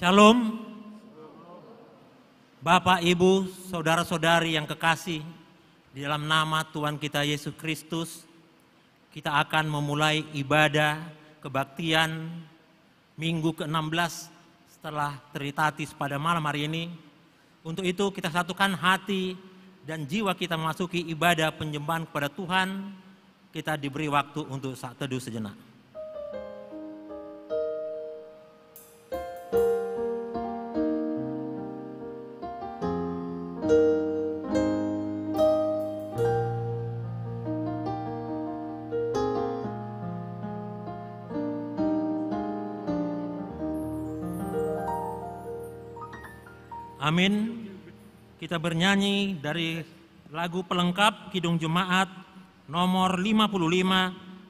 Shalom, Bapak, Ibu, saudara-saudari yang kekasih, di dalam nama Tuhan kita Yesus Kristus, kita akan memulai ibadah kebaktian minggu ke-16 setelah Trinitatis pada malam hari ini. Untuk itu kita satukan hati dan jiwa kita memasuki ibadah penyembahan kepada Tuhan. Kita diberi waktu untuk saat teduh sejenak. Amin. Kita bernyanyi dari lagu pelengkap Kidung Jemaat nomor 55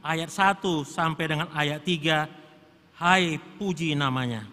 ayat 1 sampai dengan ayat 3. Hai puji namanya.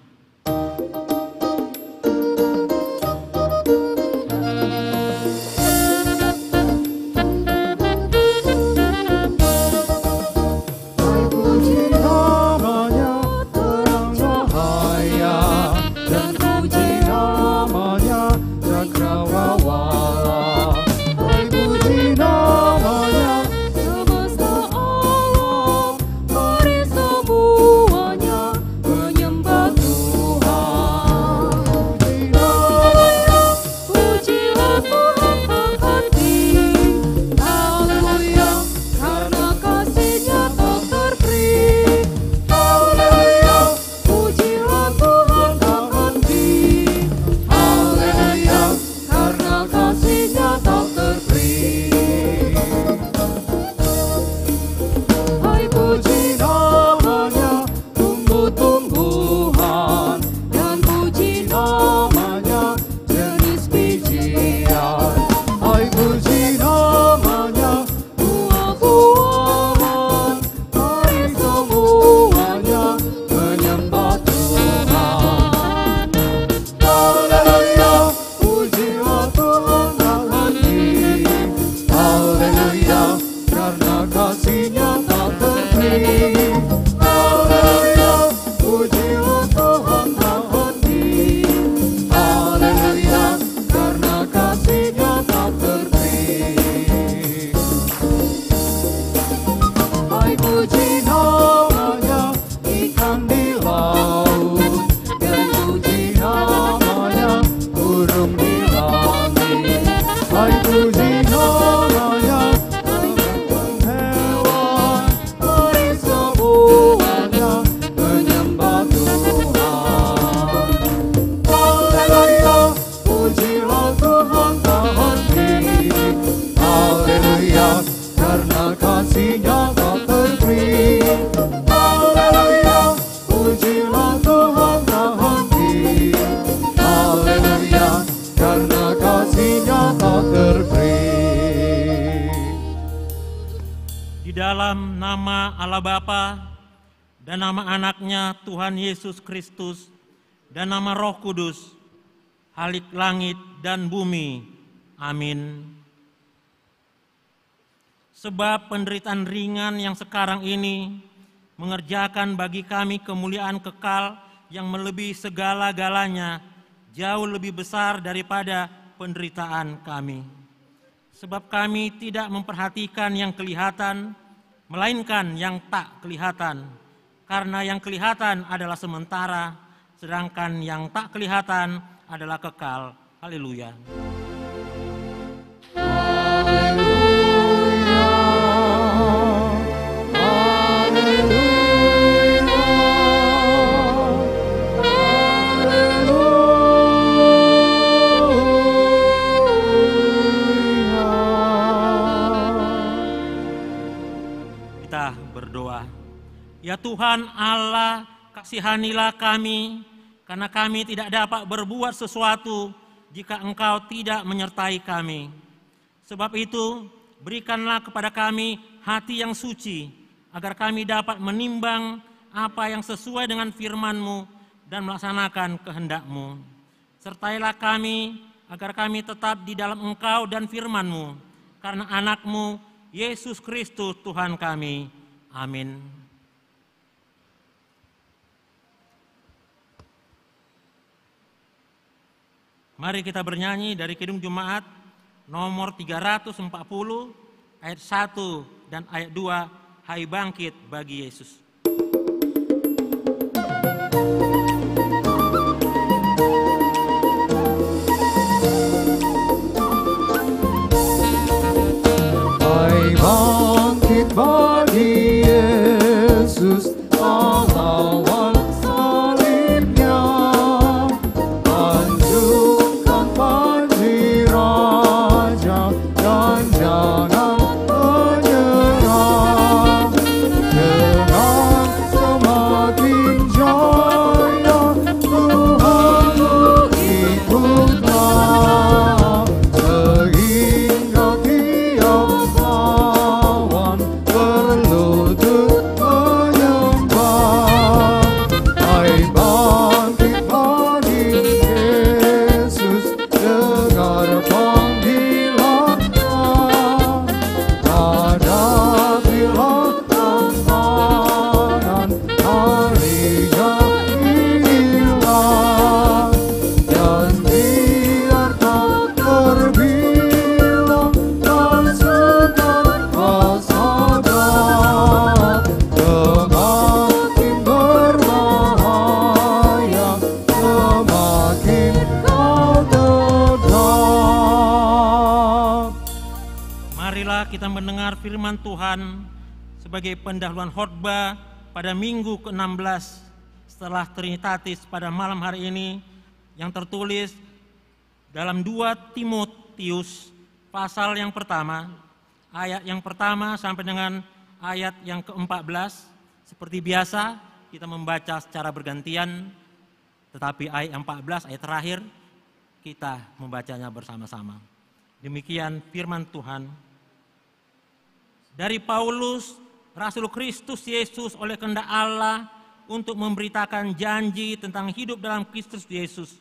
Dalam nama Allah Bapa dan nama anaknya Tuhan Yesus Kristus dan nama Roh Kudus, Halik langit dan bumi. Amin. Sebab penderitaan ringan yang sekarang ini mengerjakan bagi kami kemuliaan kekal yang melebihi segala-galanya, jauh lebih besar daripada penderitaan kami. Sebab kami tidak memperhatikan yang kelihatan, melainkan yang tak kelihatan. Karena yang kelihatan adalah sementara, sedangkan yang tak kelihatan adalah kekal. Haleluya. Ya Tuhan Allah, kasihanilah kami, karena kami tidak dapat berbuat sesuatu jika Engkau tidak menyertai kami. Sebab itu, berikanlah kepada kami hati yang suci, agar kami dapat menimbang apa yang sesuai dengan firman-Mu dan melaksanakan kehendak-Mu. Sertailah kami, agar kami tetap di dalam Engkau dan firman-Mu, karena anak-Mu, Yesus Kristus Tuhan kami. Amin. Mari kita bernyanyi dari Kidung Jumaat nomor 340 ayat 1 dan ayat 2, Hai bangkit bagi Yesus. Hai bangkit bagi Yesus, pahlawan salibnya, lanjutkan panji raja dan jangan menyerah. Dengan semakin jaya Tuhan ikutlah, sehingga tiap lawan berlutut menyembah. Hai bangkit bagi Yesus, dengar panggilannya, hadapilah tantangan, harinya inilah, dan biarkan terbilang dan segan waspada, semakin berbahaya, semakin kau tegap. Marilah kita mendengar firman Tuhan sebagai pendahuluan khotbah pada minggu ke-16 setelah Trinitatis pada malam hari ini, yang tertulis dalam 2 Timotius pasal yang pertama, ayat yang pertama sampai dengan ayat yang ke-14. Seperti biasa kita membaca secara bergantian, tetapi ayat 14, ayat terakhir, kita membacanya bersama-sama. Demikian firman Tuhan. Dari Paulus, Rasul Kristus Yesus oleh kehendak Allah untuk memberitakan janji tentang hidup dalam Kristus Yesus.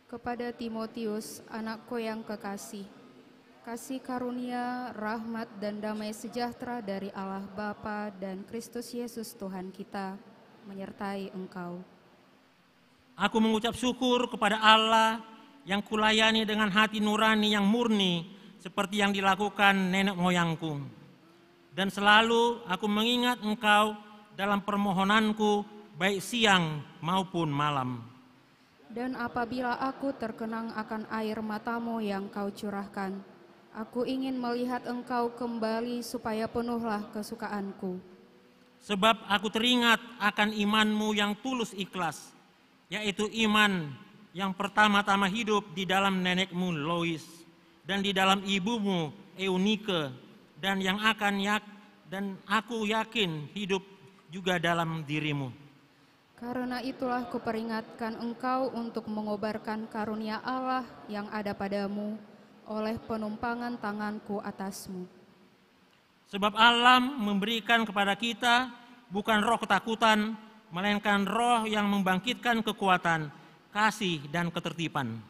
Kepada Timotius, anakku yang kekasih, kasih karunia, rahmat, dan damai sejahtera dari Allah Bapa dan Kristus Yesus Tuhan kita menyertai engkau. Aku mengucap syukur kepada Allah yang kulayani dengan hati nurani yang murni seperti yang dilakukan nenek moyangku. Dan selalu aku mengingat engkau dalam permohonanku baik siang maupun malam. Dan apabila aku terkenang akan air matamu yang kau curahkan, aku ingin melihat engkau kembali supaya penuhlah kesukaanku. Sebab aku teringat akan imanmu yang tulus ikhlas, yaitu iman yang pertama-tama hidup di dalam nenekmu Lois dan di dalam ibumu Eunike, dan yang dan aku yakin hidup juga dalam dirimu. Karena itulah kuperingatkan engkau untuk mengobarkan karunia Allah yang ada padamu oleh penumpangan tanganku atasmu. Sebab Allah memberikan kepada kita bukan roh ketakutan, melainkan roh yang membangkitkan kekuatan, kasih, dan ketertiban.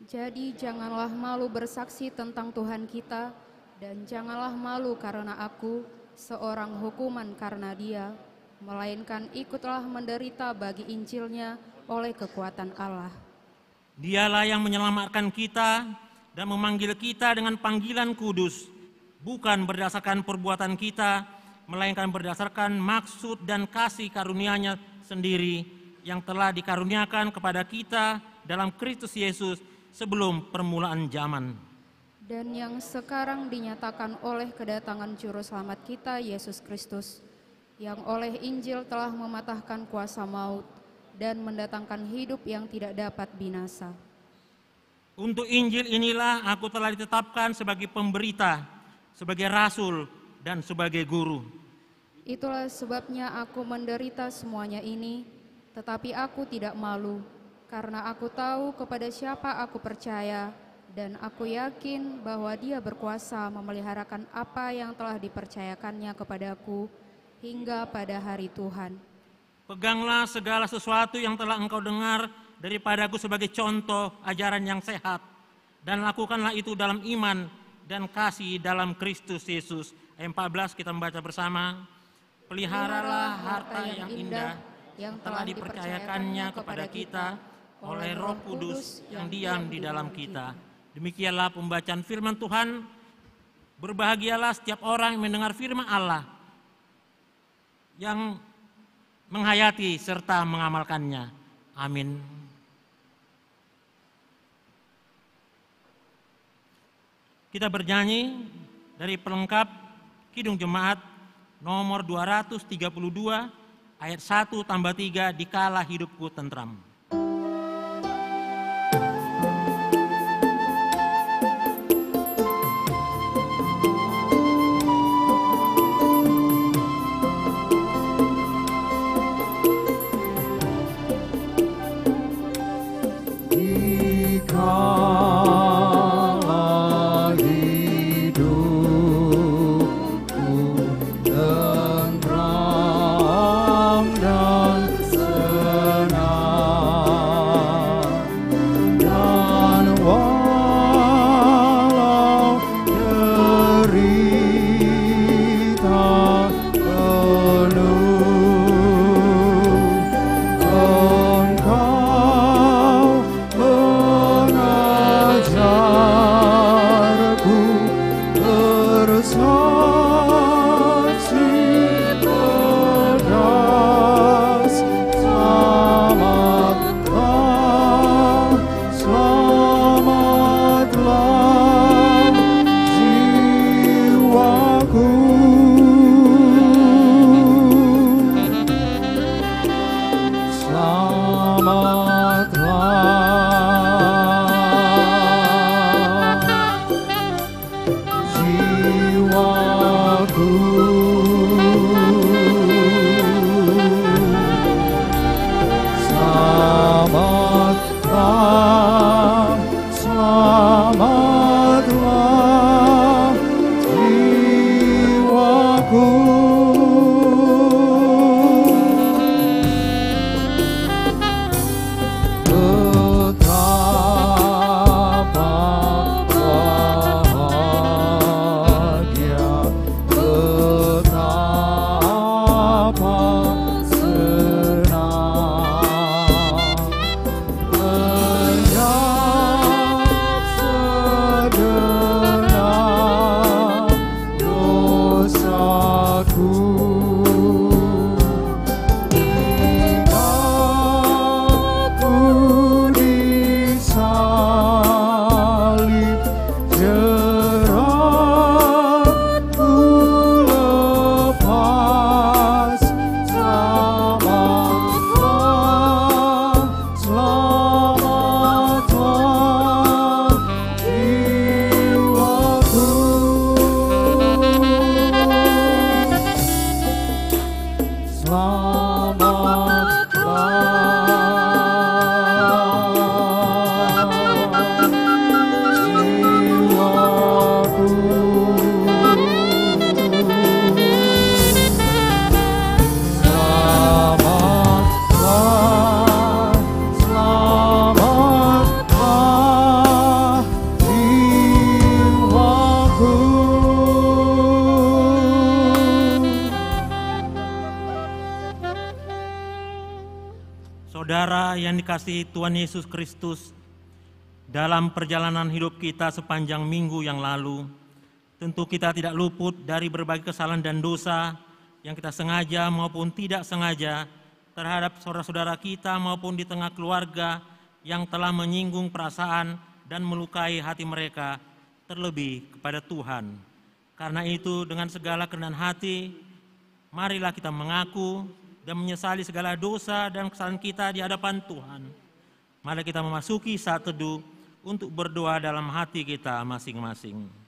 Jadi janganlah malu bersaksi tentang Tuhan kita, dan janganlah malu karena aku, seorang hukuman karena Dia, melainkan ikutlah menderita bagi Injilnya oleh kekuatan Allah. Dialah yang menyelamatkan kita dan memanggil kita dengan panggilan kudus, bukan berdasarkan perbuatan kita, melainkan berdasarkan maksud dan kasih karunia-Nya sendiri yang telah dikaruniakan kepada kita dalam Kristus Yesus sebelum permulaan zaman. Dan yang sekarang dinyatakan oleh kedatangan Juru Selamat kita, Yesus Kristus, yang oleh Injil telah mematahkan kuasa maut dan mendatangkan hidup yang tidak dapat binasa. Untuk Injil inilah aku telah ditetapkan sebagai pemberita, sebagai rasul, dan sebagai guru. Itulah sebabnya aku menderita semuanya ini, tetapi aku tidak malu, karena aku tahu kepada siapa aku percaya, dan aku yakin bahwa Dia berkuasa memeliharakan apa yang telah dipercayakannya kepadaku hingga pada hari Tuhan. Peganglah segala sesuatu yang telah engkau dengar daripadaku sebagai contoh ajaran yang sehat, dan lakukanlah itu dalam iman dan kasih dalam Kristus Yesus. Ayat 14 kita membaca bersama. Peliharalah harta yang indah yang telah dipercayakannya kepada kita oleh Roh Kudus yang diam di dalam kita. Demikianlah pembacaan firman Tuhan. Berbahagialah setiap orang yang mendengar firman Allah, yang menghayati serta mengamalkannya. Amin. Kita bernyanyi dari pelengkap Kidung Jemaat nomor 232 ayat 1-3, dikala hidupku tentram. Saudara yang dikasihi Tuhan Yesus Kristus, dalam perjalanan hidup kita sepanjang minggu yang lalu, tentu kita tidak luput dari berbagai kesalahan dan dosa yang kita sengaja maupun tidak sengaja terhadap saudara-saudara kita maupun di tengah keluarga yang telah menyinggung perasaan dan melukai hati mereka, terlebih kepada Tuhan. Karena itu, dengan segala kerendahan hati, marilah kita mengaku dan menyesali segala dosa dan kesalahan kita di hadapan Tuhan. Mari kita memasuki saat teduh untuk berdoa dalam hati kita masing-masing.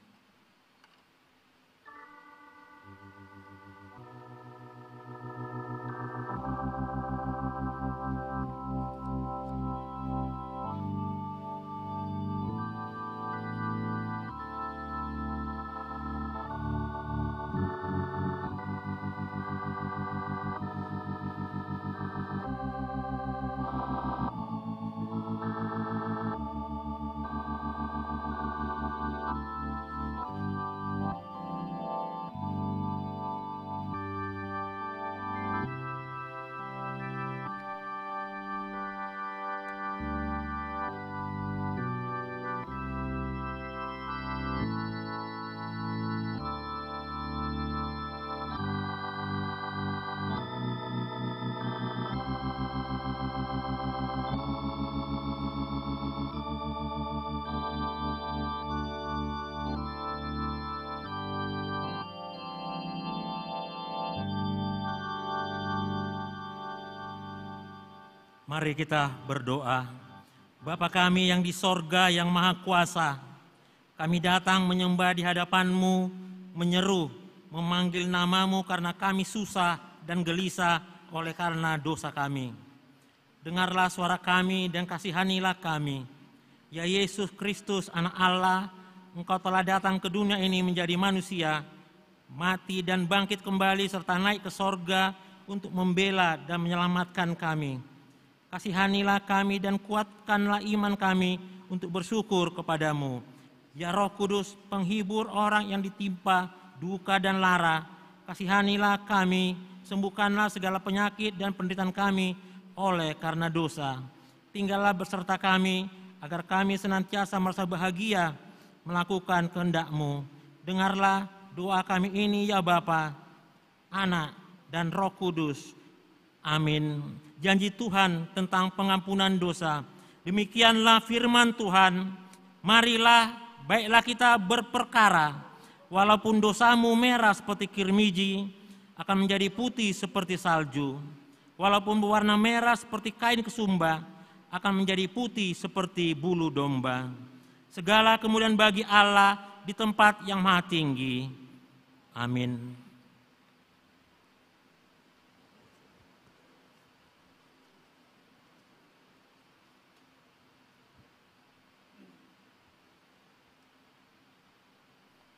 Mari kita berdoa. Bapa kami yang di sorga yang maha kuasa, kami datang menyembah di hadapan-Mu, menyeru, memanggil nama-Mu karena kami susah dan gelisah oleh karena dosa kami. Dengarlah suara kami dan kasihanilah kami. Ya Yesus Kristus, Anak Allah, Engkau telah datang ke dunia ini menjadi manusia, mati dan bangkit kembali serta naik ke sorga untuk membela dan menyelamatkan kami. Kasihanilah kami dan kuatkanlah iman kami untuk bersyukur kepadamu. Ya Roh Kudus, penghibur orang yang ditimpa duka dan lara, kasihanilah kami, sembuhkanlah segala penyakit dan penderitaan kami oleh karena dosa. Tinggallah beserta kami, agar kami senantiasa merasa bahagia melakukan kehendak-Mu. Dengarlah doa kami ini ya Bapa, Anak, dan Roh Kudus. Amin. Janji Tuhan tentang pengampunan dosa. Demikianlah firman Tuhan. Marilah, baiklah kita berperkara. Walaupun dosamu merah seperti kirmiji, akan menjadi putih seperti salju. Walaupun berwarna merah seperti kain kesumba, akan menjadi putih seperti bulu domba. Segala kemuliaan bagi Allah di tempat yang maha tinggi. Amin.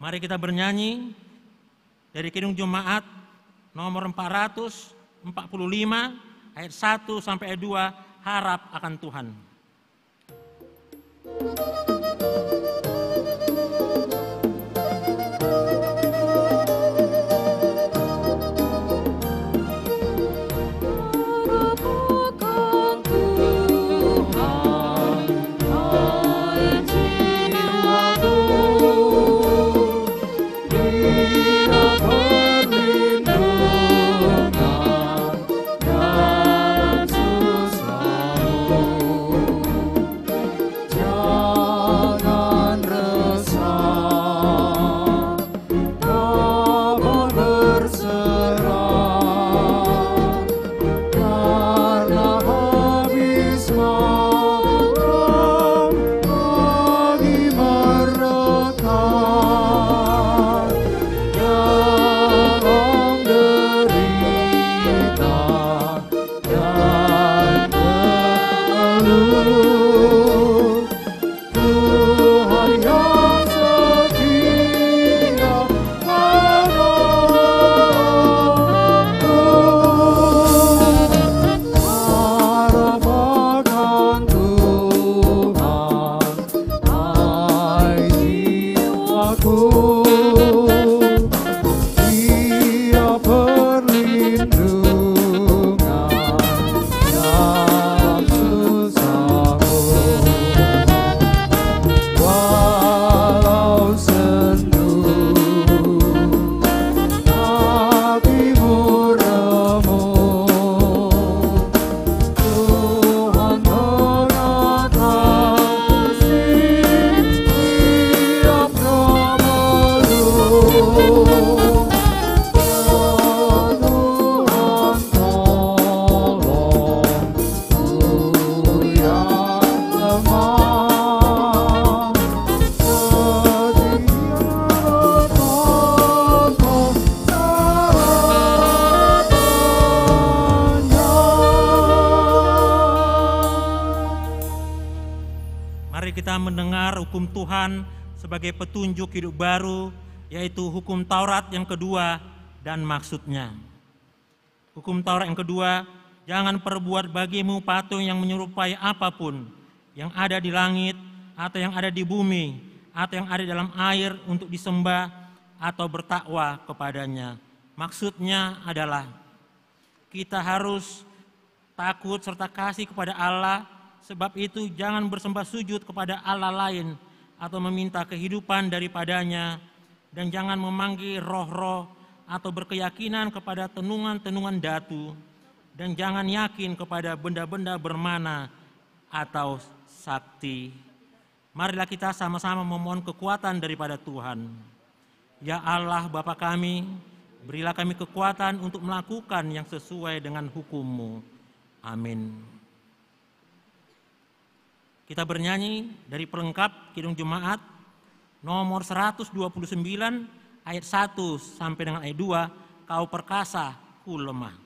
Mari kita bernyanyi dari Kidung Jemaat nomor 445 ayat 1 sampai ayat 2, harap akan Tuhan. Kita mendengar hukum Tuhan sebagai petunjuk hidup baru, yaitu hukum Taurat yang kedua dan maksudnya. Hukum Taurat yang kedua, jangan perbuat bagimu patung yang menyerupai apapun yang ada di langit atau yang ada di bumi atau yang ada dalam air untuk disembah atau bertakwa kepadanya. Maksudnya adalah kita harus takut serta kasih kepada Allah. Sebab itu jangan bersembah sujud kepada Allah lain atau meminta kehidupan daripadanya, dan jangan memanggil roh-roh atau berkeyakinan kepada tenungan-tenungan datu, dan jangan yakin kepada benda-benda bermana atau sakti. Marilah kita sama-sama memohon kekuatan daripada Tuhan. Ya Allah Bapa kami, berilah kami kekuatan untuk melakukan yang sesuai dengan hukum-Mu. Amin. Kita bernyanyi dari pelengkap Kidung Jemaat nomor 129 ayat 1 sampai dengan ayat 2, Kau perkasa, ku lemah.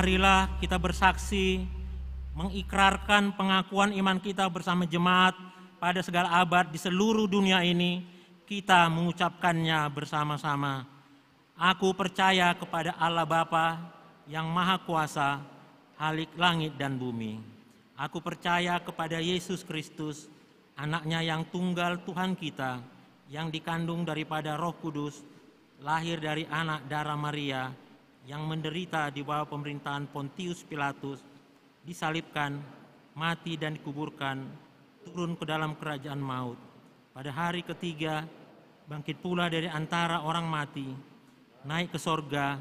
Marilah kita bersaksi, mengikrarkan pengakuan iman kita bersama jemaat pada segala abad di seluruh dunia ini. Kita mengucapkannya bersama-sama. Aku percaya kepada Allah Bapa yang Maha Kuasa, Khalik langit dan bumi. Aku percaya kepada Yesus Kristus, Anaknya yang tunggal Tuhan kita, yang dikandung daripada Roh Kudus, lahir dari anak darah Maria, yang menderita di bawah pemerintahan Pontius Pilatus, disalibkan, mati dan dikuburkan, turun ke dalam kerajaan maut. Pada hari ketiga, bangkit pula dari antara orang mati, naik ke sorga,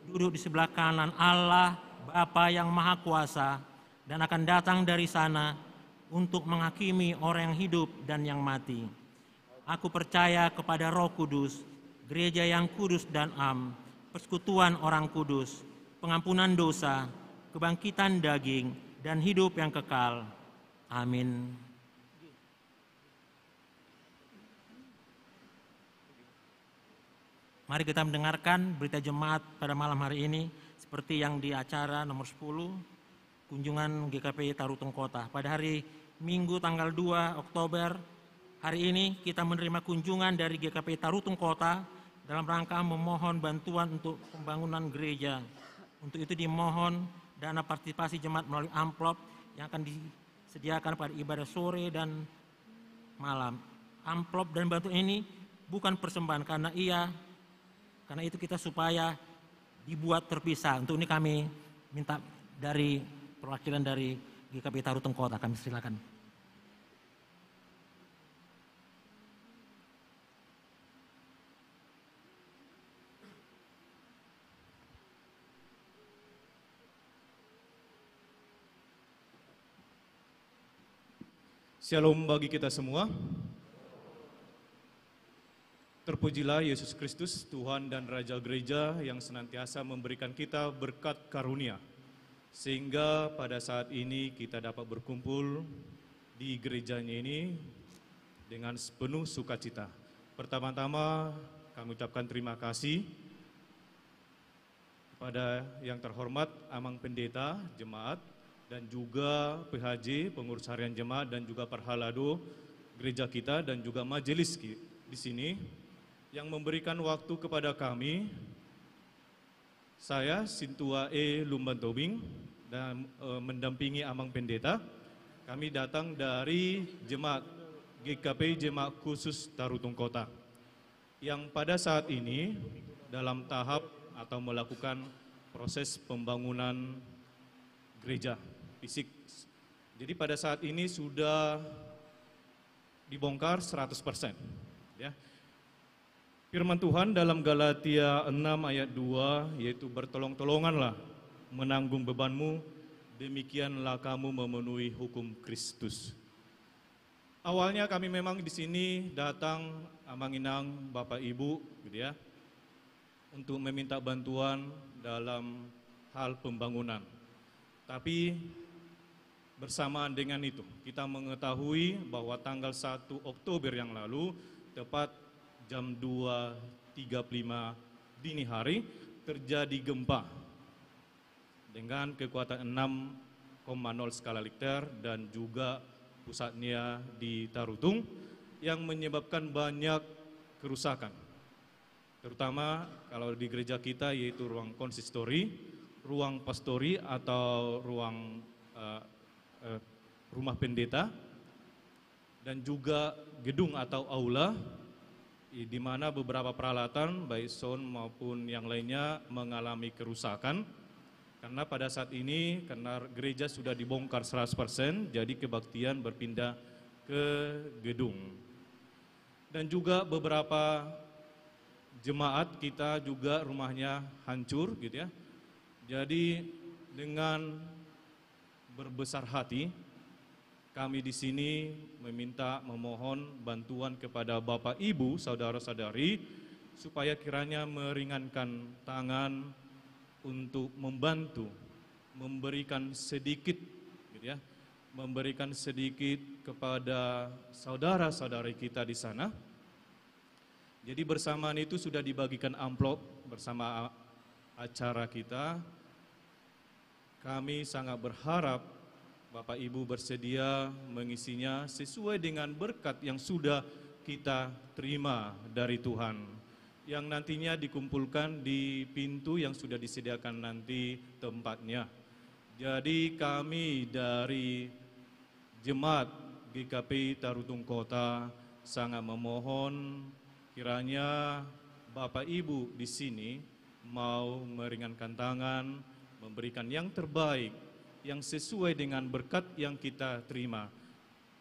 duduk di sebelah kanan Allah, Bapa yang Maha Kuasa, dan akan datang dari sana untuk menghakimi orang yang hidup dan yang mati. Aku percaya kepada Roh Kudus, gereja yang kudus dan am, persekutuan orang kudus, pengampunan dosa, kebangkitan daging, dan hidup yang kekal. Amin. Mari kita mendengarkan berita jemaat pada malam hari ini, seperti yang di acara nomor 10, kunjungan GKP Taruteng Kota. Pada hari Minggu tanggal 2 Oktober, hari ini kita menerima kunjungan dari GKP Taruteng Kota, dalam rangka memohon bantuan untuk pembangunan gereja. Untuk itu dimohon dana partisipasi jemaat melalui amplop yang akan disediakan pada ibadah sore dan malam. Amplop dan bantuan ini bukan persembahan karena itu kita supaya dibuat terpisah. Untuk ini kami minta dari perwakilan dari GKP Taruteng Kota, kami silakan. Shalom bagi kita semua. Terpujilah Yesus Kristus, Tuhan dan Raja Gereja yang senantiasa memberikan kita berkat karunia. Sehingga pada saat ini kita dapat berkumpul di gerejanya ini dengan sepenuh sukacita. Pertama-tama kami ucapkan terima kasih kepada yang terhormat Amang Pendeta Jemaat dan juga PHJ, pengurus harian jemaat, dan juga Parhalado gereja kita, dan juga majelis di sini yang memberikan waktu kepada kami. Saya Sintua E. Lumban Tobing dan mendampingi Amang Pendeta. Kami datang dari jemaat GKP Jemaat Khusus Tarutung Kota yang pada saat ini dalam tahap atau melakukan proses pembangunan gereja fisik. Jadi pada saat ini sudah dibongkar 100%. Ya. Firman Tuhan dalam Galatia 6 ayat 2 yaitu bertolong-tolonganlah menanggung bebanmu, demikianlah kamu memenuhi hukum Kristus. Awalnya kami memang di sini datang menginang Bapak Ibu gitu ya, untuk meminta bantuan dalam hal pembangunan. Tapi bersamaan dengan itu, kita mengetahui bahwa tanggal 1 Oktober yang lalu, tepat jam 2.35 dini hari, terjadi gempa dengan kekuatan 6,0 skala Richter dan juga pusatnya di Tarutung yang menyebabkan banyak kerusakan. Terutama kalau di gereja kita yaitu ruang konsistori, ruang pastori atau ruang rumah pendeta, dan juga gedung atau aula di mana beberapa peralatan baik sound maupun yang lainnya mengalami kerusakan. Karena pada saat ini karena gereja sudah dibongkar 100%, jadi kebaktian berpindah ke gedung. Dan juga beberapa jemaat kita juga rumahnya hancur gitu ya. Jadi dengan berbesar hati kami di sini memohon bantuan kepada Bapak Ibu, saudara-saudari supaya kiranya meringankan tangan untuk membantu, memberikan sedikit gitu ya, memberikan sedikit kepada saudara-saudari kita di sana. Jadi bersamaan itu sudah dibagikan amplop bersama acara kita. Kami sangat berharap Bapak Ibu bersedia mengisinya sesuai dengan berkat yang sudah kita terima dari Tuhan, yang nantinya dikumpulkan di pintu yang sudah disediakan nanti tempatnya. Jadi kami dari Jemaat GKP Tarutung Kota sangat memohon kiranya Bapak Ibu di sini mau meringankan tangan, memberikan yang terbaik, yang sesuai dengan berkat yang kita terima.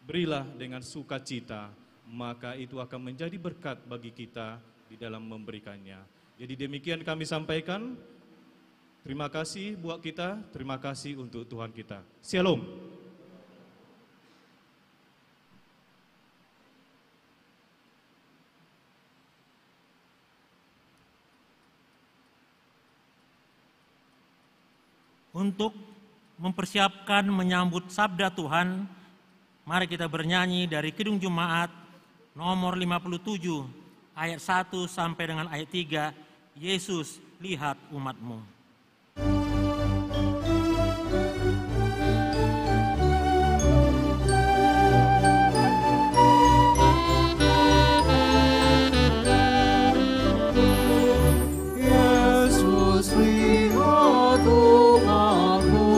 Berilah dengan sukacita, maka itu akan menjadi berkat bagi kita di dalam memberikannya. Jadi demikian kami sampaikan. Terima kasih buat kita, terima kasih untuk Tuhan kita. Shalom. Untuk mempersiapkan menyambut sabda Tuhan, mari kita bernyanyi dari Kidung Jemaat nomor 57 ayat 1 sampai dengan ayat 3, Yesus lihat umatmu. Yesus lihat umatmu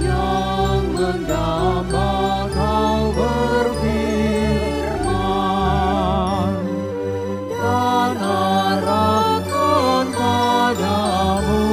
yang mendamba kau berfirman dan arahkan padamu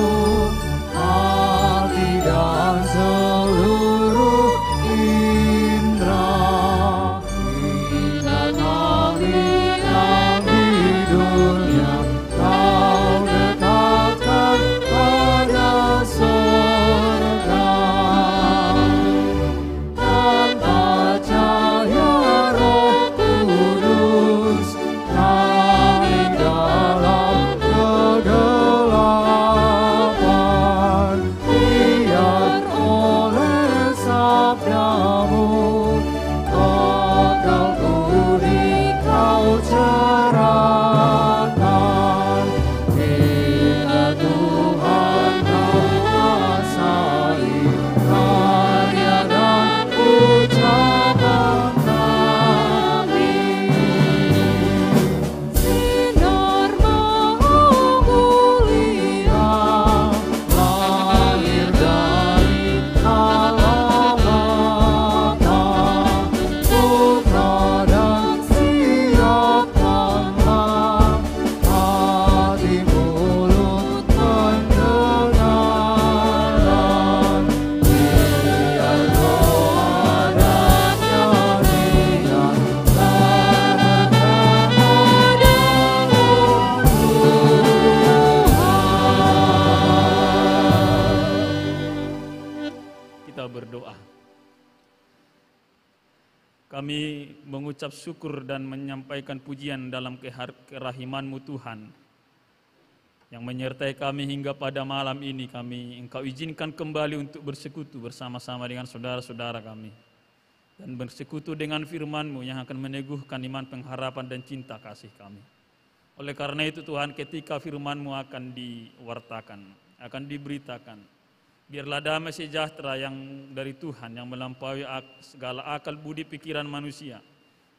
kami mengucap syukur dan menyampaikan pujian dalam kerahiman-Mu Tuhan, yang menyertai kami hingga pada malam ini. Engkau izinkan kembali untuk bersekutu bersama-sama dengan saudara-saudara kami, dan bersekutu dengan firman-Mu yang akan meneguhkan iman, pengharapan, dan cinta kasih kami. Oleh karena itu Tuhan, ketika firman-Mu akan diwartakan, akan diberitakan, biarlah damai sejahtera yang dari Tuhan, yang melampaui segala akal budi pikiran manusia,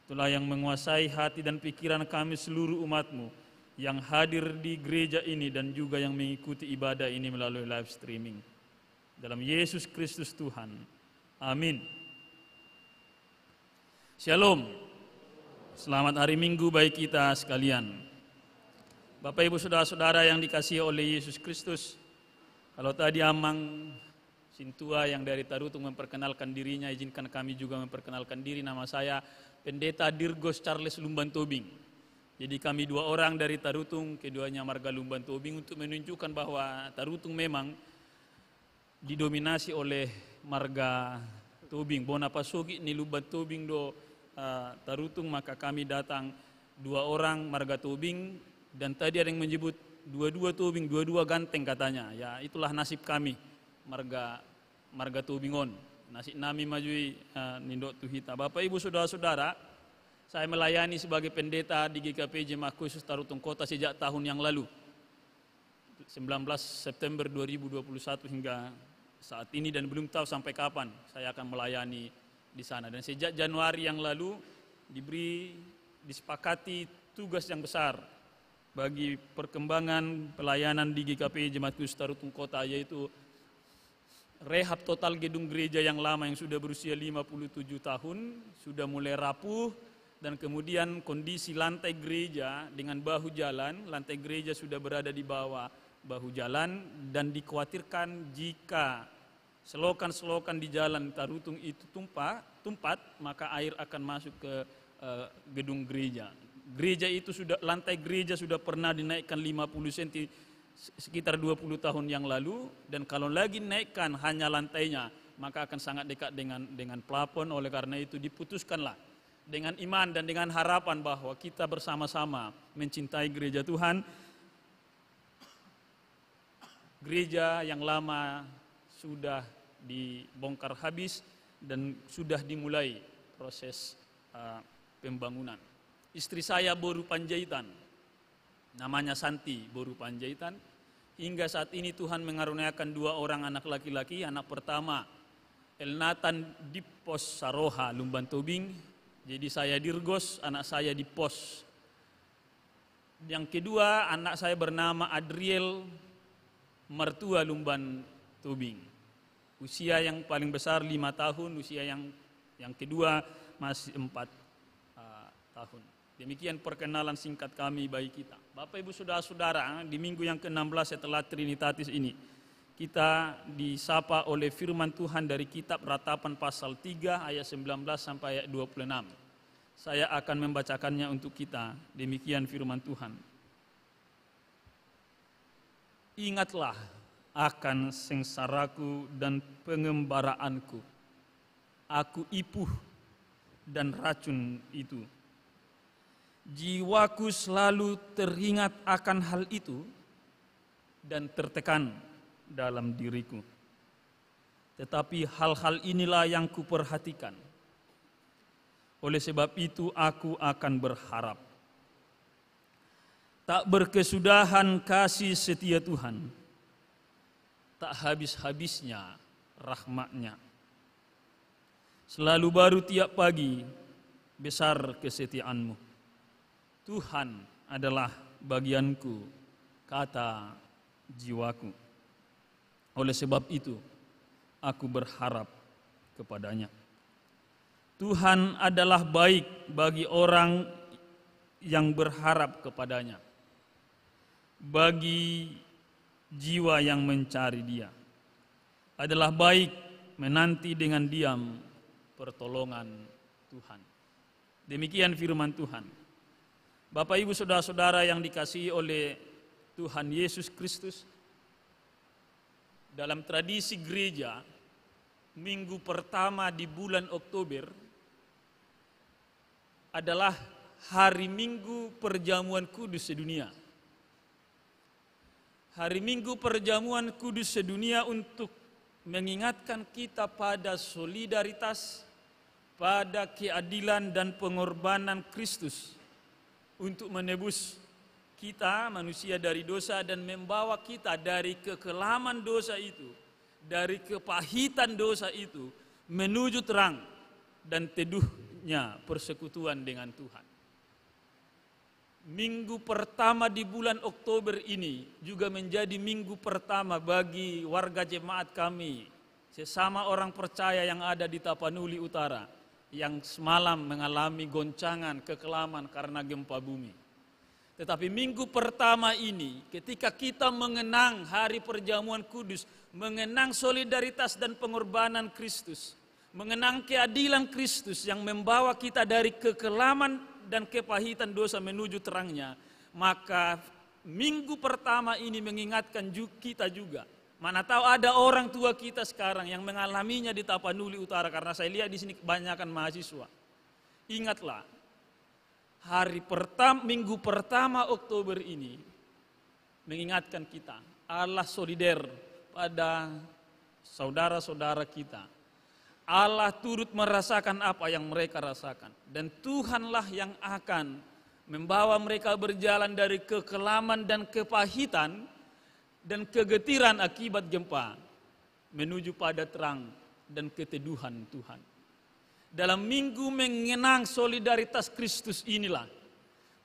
itulah yang menguasai hati dan pikiran kami seluruh umat-Mu yang hadir di gereja ini dan juga yang mengikuti ibadah ini melalui live streaming. Dalam Yesus Kristus Tuhan. Amin. Shalom. Selamat hari Minggu bagi kita sekalian. Bapak Ibu Saudara-saudara yang dikasihi oleh Yesus Kristus, kalau tadi Amang Sintua yang dari Tarutung memperkenalkan dirinya, izinkan kami juga memperkenalkan diri. Nama saya Pendeta Dirgos Charles Lumban Tobing. Jadi kami dua orang dari Tarutung, keduanya marga Lumban Tobing, untuk menunjukkan bahwa Tarutung memang didominasi oleh marga Tobing. Bona pasogi ni Lumban Tobing do Tarutung, maka kami datang dua orang marga Tobing, dan tadi ada yang menyebut dua-dua Tobing, dua-dua ganteng katanya. Ya, itulah nasib kami marga Tobingon. Nasib nami majui nindo tuhita. Bapak Ibu Saudara-saudara, saya melayani sebagai pendeta di GKP Jemaat Khusus Tarutung Kota sejak tahun yang lalu, 19 September 2021 hingga saat ini, dan belum tahu sampai kapan saya akan melayani di sana. Dan sejak Januari yang lalu disepakati tugas yang besar bagi perkembangan pelayanan di GKP Jemaat Khusus Tarutung Kota, yaitu rehab total gedung gereja yang lama yang sudah berusia 57 tahun, sudah mulai rapuh, dan kemudian kondisi lantai gereja dengan bahu jalan, lantai gereja sudah berada di bawah bahu jalan, dan dikhawatirkan jika selokan-selokan di jalan Tarutung itu tumpat, maka air akan masuk ke gedung gereja. Lantai gereja sudah pernah dinaikkan 50 cm sekitar 20 tahun yang lalu, dan kalau lagi naikkan hanya lantainya, maka akan sangat dekat dengan plafon. Oleh karena itu diputuskanlah dengan iman dan dengan harapan bahwa kita bersama-sama mencintai gereja Tuhan. Gereja yang lama sudah dibongkar habis dan sudah dimulai proses pembangunan. Istri saya Boru Panjaitan, namanya Santi Boru Panjaitan. Hingga saat ini Tuhan mengaruniakan dua orang anak laki-laki. Anak pertama Elnatan Dipos Saroha Lumban Tobing. Jadi saya Dirgos, anak saya di pos. Yang kedua, anak saya bernama Adriel Mertua Lumban Tobing. Usia yang paling besar 5 tahun, usia yang kedua masih 4 tahun. Demikian perkenalan singkat kami bagi kita. Bapak Ibu Saudara-saudara, di minggu yang ke-16 setelah Trinitatis ini, kita disapa oleh firman Tuhan dari kitab Ratapan pasal 3 ayat 19 sampai ayat 26. Saya akan membacakannya untuk kita. Demikian firman Tuhan. Ingatlah akan sengsaraku dan pengembaraanku. Aku ipuh dan racun itu. Jiwaku selalu teringat akan hal itu dan tertekan dalam diriku. Tetapi hal-hal inilah yang kuperhatikan. Oleh sebab itu aku akan berharap. Tak berkesudahan kasih setia Tuhan, tak habis-habisnya rahmat-Nya. Selalu baru tiap pagi, besar kesetiaan-Mu. Tuhan adalah bagianku, kata jiwaku. Oleh sebab itu, aku berharap kepada-Nya. Tuhan adalah baik bagi orang yang berharap kepada-Nya, bagi jiwa yang mencari Dia. Adalah baik menanti dengan diam pertolongan Tuhan. Demikian firman Tuhan. Bapak Ibu Saudara-saudara yang dikasihi oleh Tuhan Yesus Kristus, dalam tradisi gereja, minggu pertama di bulan Oktober adalah hari Minggu Perjamuan Kudus sedunia. Hari Minggu Perjamuan Kudus sedunia untuk mengingatkan kita pada solidaritas, pada keadilan dan pengorbanan Kristus untuk menebus kita manusia dari dosa dan membawa kita dari kekelaman dosa itu, dari kepahitan dosa itu menuju terang dan teduhnya persekutuan dengan Tuhan. Minggu pertama di bulan Oktober ini juga menjadi minggu pertama bagi warga jemaat kami, sesama orang percaya yang ada di Tapanuli Utara, yang semalam mengalami goncangan kekelaman karena gempa bumi. Tetapi minggu pertama ini, ketika kita mengenang hari perjamuan kudus, mengenang solidaritas dan pengorbanan Kristus, mengenang keadilan Kristus yang membawa kita dari kekelaman dan kepahitan dosa menuju terangnya, maka minggu pertama ini mengingatkan kita juga. Mana tahu ada orang tua kita sekarang yang mengalaminya di Tapanuli Utara, karena saya lihat di sini kebanyakan mahasiswa. Ingatlah, minggu pertama Oktober ini mengingatkan kita, Allah solider pada saudara-saudara kita. Allah turut merasakan apa yang mereka rasakan. Dan Tuhanlah yang akan membawa mereka berjalan dari kekelaman dan kepahitan dan kegetiran akibat gempa menuju pada terang dan keteduhan Tuhan. Dalam minggu mengenang solidaritas Kristus inilah,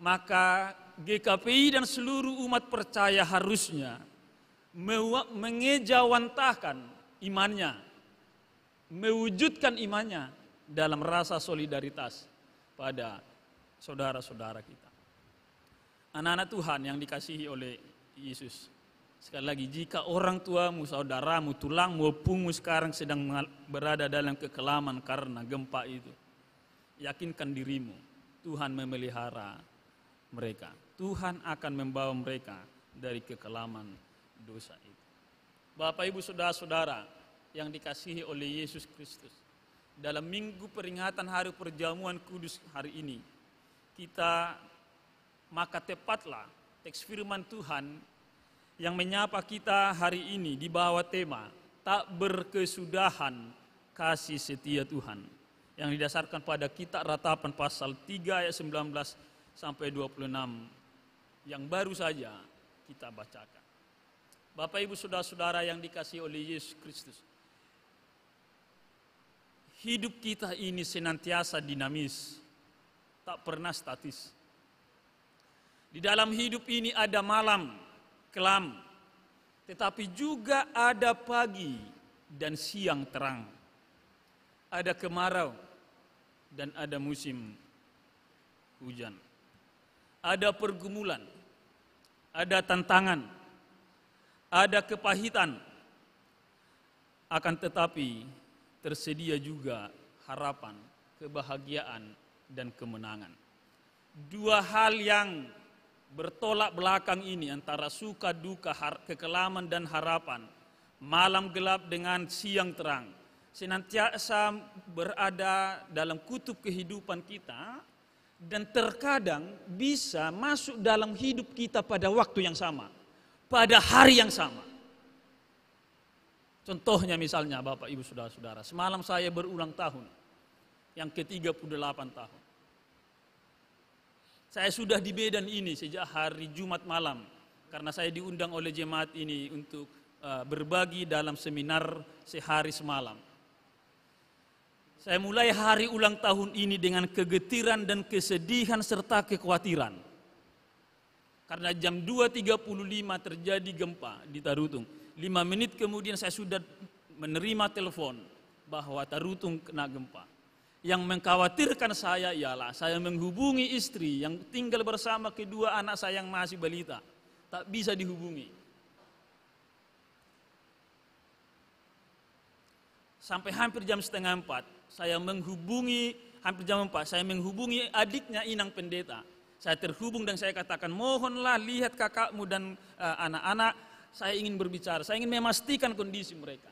maka GKPI dan seluruh umat percaya harusnya mengejawantahkan imannya, mewujudkan imannya dalam rasa solidaritas pada saudara-saudara kita. Anak-anak Tuhan yang dikasihi oleh Yesus, sekali lagi, jika orang tuamu, saudaramu, tulangmu, opungmu sekarang sedang berada dalam kekelaman karena gempa itu, yakinkan dirimu, Tuhan memelihara mereka. Tuhan akan membawa mereka dari kekelaman dosa itu. Bapak, Ibu, saudara-saudara yang dikasihi oleh Yesus Kristus, dalam minggu peringatan hari perjamuan kudus hari ini, maka tepatlah teks firman Tuhan yang menyapa kita hari ini di bawah tema tak berkesudahan kasih setia Tuhan, yang didasarkan pada kitab Ratapan pasal 3 ayat 19 sampai 26 yang baru saja kita bacakan. Bapak, Ibu, saudara-saudara yang dikasihi oleh Yesus Kristus, hidup kita ini senantiasa dinamis, tak pernah statis. Di dalam hidup ini ada malam, kelam, tetapi juga ada pagi dan siang terang. Ada kemarau dan ada musim hujan. Ada pergumulan, ada tantangan, ada kepahitan. Akan tetapi tersedia juga harapan, kebahagiaan, dan kemenangan. Dua hal yang bertolak belakang ini antara suka duka, kekelaman dan harapan, malam gelap dengan siang terang, senantiasa berada dalam kutub kehidupan kita dan terkadang bisa masuk dalam hidup kita pada waktu yang sama, pada hari yang sama. Contohnya misalnya Bapak, Ibu, saudara-saudara, semalam saya berulang tahun, yang ke-38 tahun. Saya sudah di Medan ini sejak hari Jumat malam, karena saya diundang oleh jemaat ini untuk berbagi dalam seminar sehari semalam. Saya mulai hari ulang tahun ini dengan kegetiran dan kesedihan serta kekhawatiran. Karena jam 2.35 terjadi gempa di Tarutung. 5 menit kemudian saya sudah menerima telepon bahwa Tarutung kena gempa. Yang mengkhawatirkan saya ialah saya menghubungi istri yang tinggal bersama kedua anak saya yang masih balita. Tak bisa dihubungi. Sampai hampir jam 3:30 saya menghubungi, saya menghubungi adiknya Inang Pendeta. Saya terhubung dan saya katakan, mohonlah lihat kakakmu dan anak-anak, saya ingin berbicara, saya ingin memastikan kondisi mereka.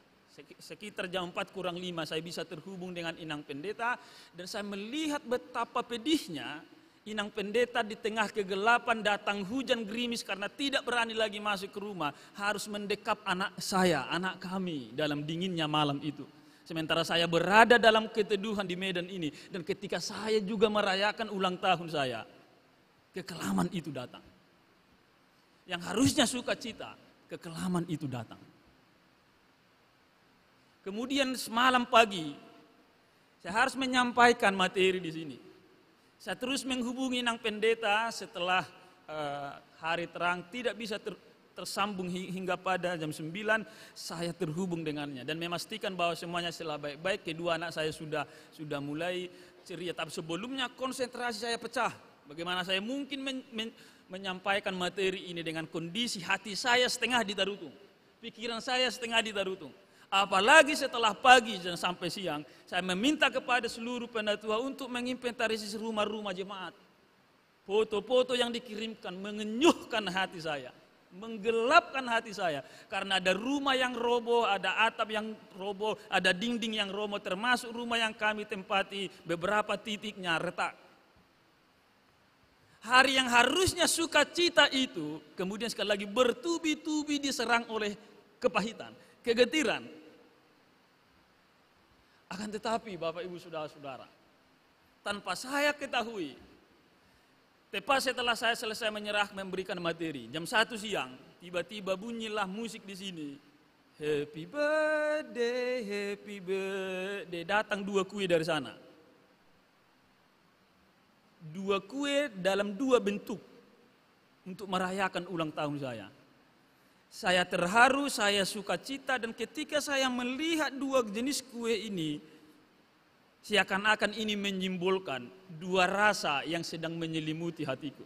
sekitar jam 4:45 saya bisa terhubung dengan inang pendeta, dan saya melihat betapa pedihnya inang pendeta di tengah kegelapan, datang hujan gerimis karena tidak berani lagi masuk ke rumah, harus mendekap anak saya, anak kami dalam dinginnya malam itu. Sementara saya berada dalam keteduhan di Medan ini, dan ketika saya juga merayakan ulang tahun saya, kekelaman itu datang. Yang harusnya sukacita, kekelaman itu datang. Kemudian semalam pagi, saya harus menyampaikan materi di sini. Saya terus menghubungi inang pendeta setelah hari terang, tidak bisa tersambung hingga pada jam 9, saya terhubung dengannya. Dan memastikan bahwa semuanya setelah baik-baik, kedua anak saya sudah mulai ceria. Tapi sebelumnya konsentrasi saya pecah. Bagaimana saya mungkin menyampaikan materi ini dengan kondisi hati saya setengah ditarutung, pikiran saya setengah ditarutung. Apalagi setelah pagi dan sampai siang, saya meminta kepada seluruh penatua untuk menginventarisasi rumah-rumah jemaat. Foto-foto yang dikirimkan mengenyuhkan hati saya, menggelapkan hati saya. Karena ada rumah yang roboh, ada atap yang roboh, ada dinding yang roboh, termasuk rumah yang kami tempati, beberapa titiknya retak. Hari yang harusnya sukacita itu, kemudian sekali lagi bertubi-tubi diserang oleh kepahitan, kegetiran. Akan tetapi Bapak Ibu Saudara-saudara, tanpa saya ketahui, tepat setelah saya selesai memberikan materi, jam 1 siang, tiba-tiba bunyilah musik di sini. Happy birthday, datang 2 kue dari sana. 2 kue dalam 2 bentuk untuk merayakan ulang tahun saya. Saya terharu, saya sukacita, dan ketika saya melihat 2 jenis kue ini, seakan-akan ini menyimbolkan 2 rasa yang sedang menyelimuti hatiku.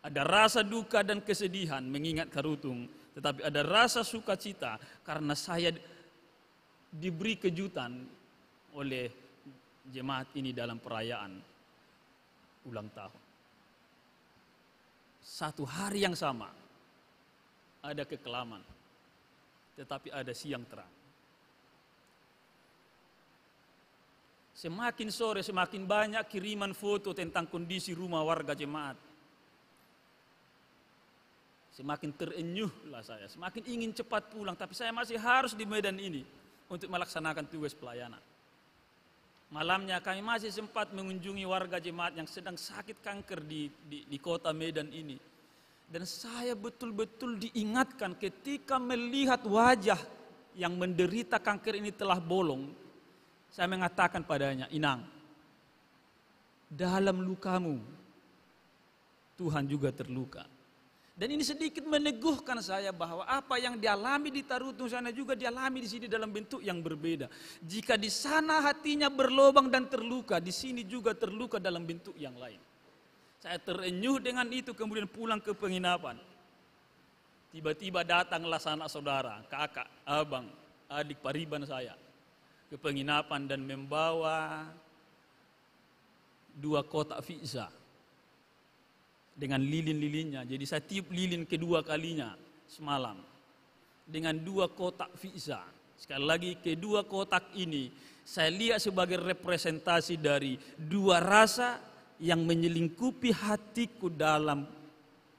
Ada rasa duka dan kesedihan mengingat Karutung, tetapi ada rasa sukacita karena saya diberi kejutan oleh jemaat ini dalam perayaan ulang tahun. Satu hari yang sama, ada kekelaman, tetapi ada siang terang. Semakin sore semakin banyak kiriman foto tentang kondisi rumah warga jemaat. Semakin terenyuhlah saya, semakin ingin cepat pulang, tapi saya masih harus di Medan ini untuk melaksanakan tugas pelayanan. Malamnya kami masih sempat mengunjungi warga jemaat yang sedang sakit kanker di kota Medan ini. Dan saya betul-betul diingatkan ketika melihat wajah yang menderita kanker ini telah bolong. Saya mengatakan padanya, Inang, dalam lukamu Tuhan juga terluka. Dan ini sedikit meneguhkan saya bahwa apa yang dialami di Tarutung sana juga dialami di sini dalam bentuk yang berbeda. Jika di sana hatinya berlobang dan terluka, di sini juga terluka dalam bentuk yang lain. Saya terenyuh dengan itu, kemudian pulang ke penginapan. Tiba-tiba datanglah sanak saudara, kakak, abang, adik pariban saya ke penginapan dan membawa 2 kotak pizza dengan lilin-lilinnya. Jadi saya tiup lilin kedua kalinya semalam dengan 2 kotak pizza. Sekali lagi, kedua kotak ini saya lihat sebagai representasi dari 2 rasa yang menyelingkupi hatiku dalam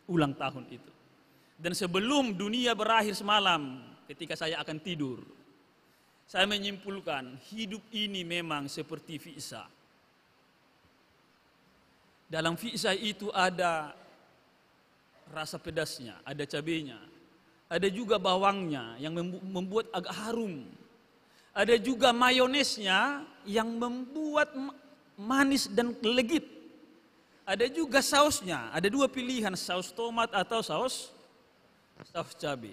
ulang tahun itu. Dan sebelum dunia berakhir semalam, ketika saya akan tidur, saya menyimpulkan hidup ini memang seperti pizza. Dalam pizza itu ada rasa pedasnya, ada cabenya, ada juga bawangnya yang membuat agak harum. Ada juga mayonesnya yang membuat manis dan legit. Ada juga sausnya, ada 2 pilihan, saus tomat atau saus cabai.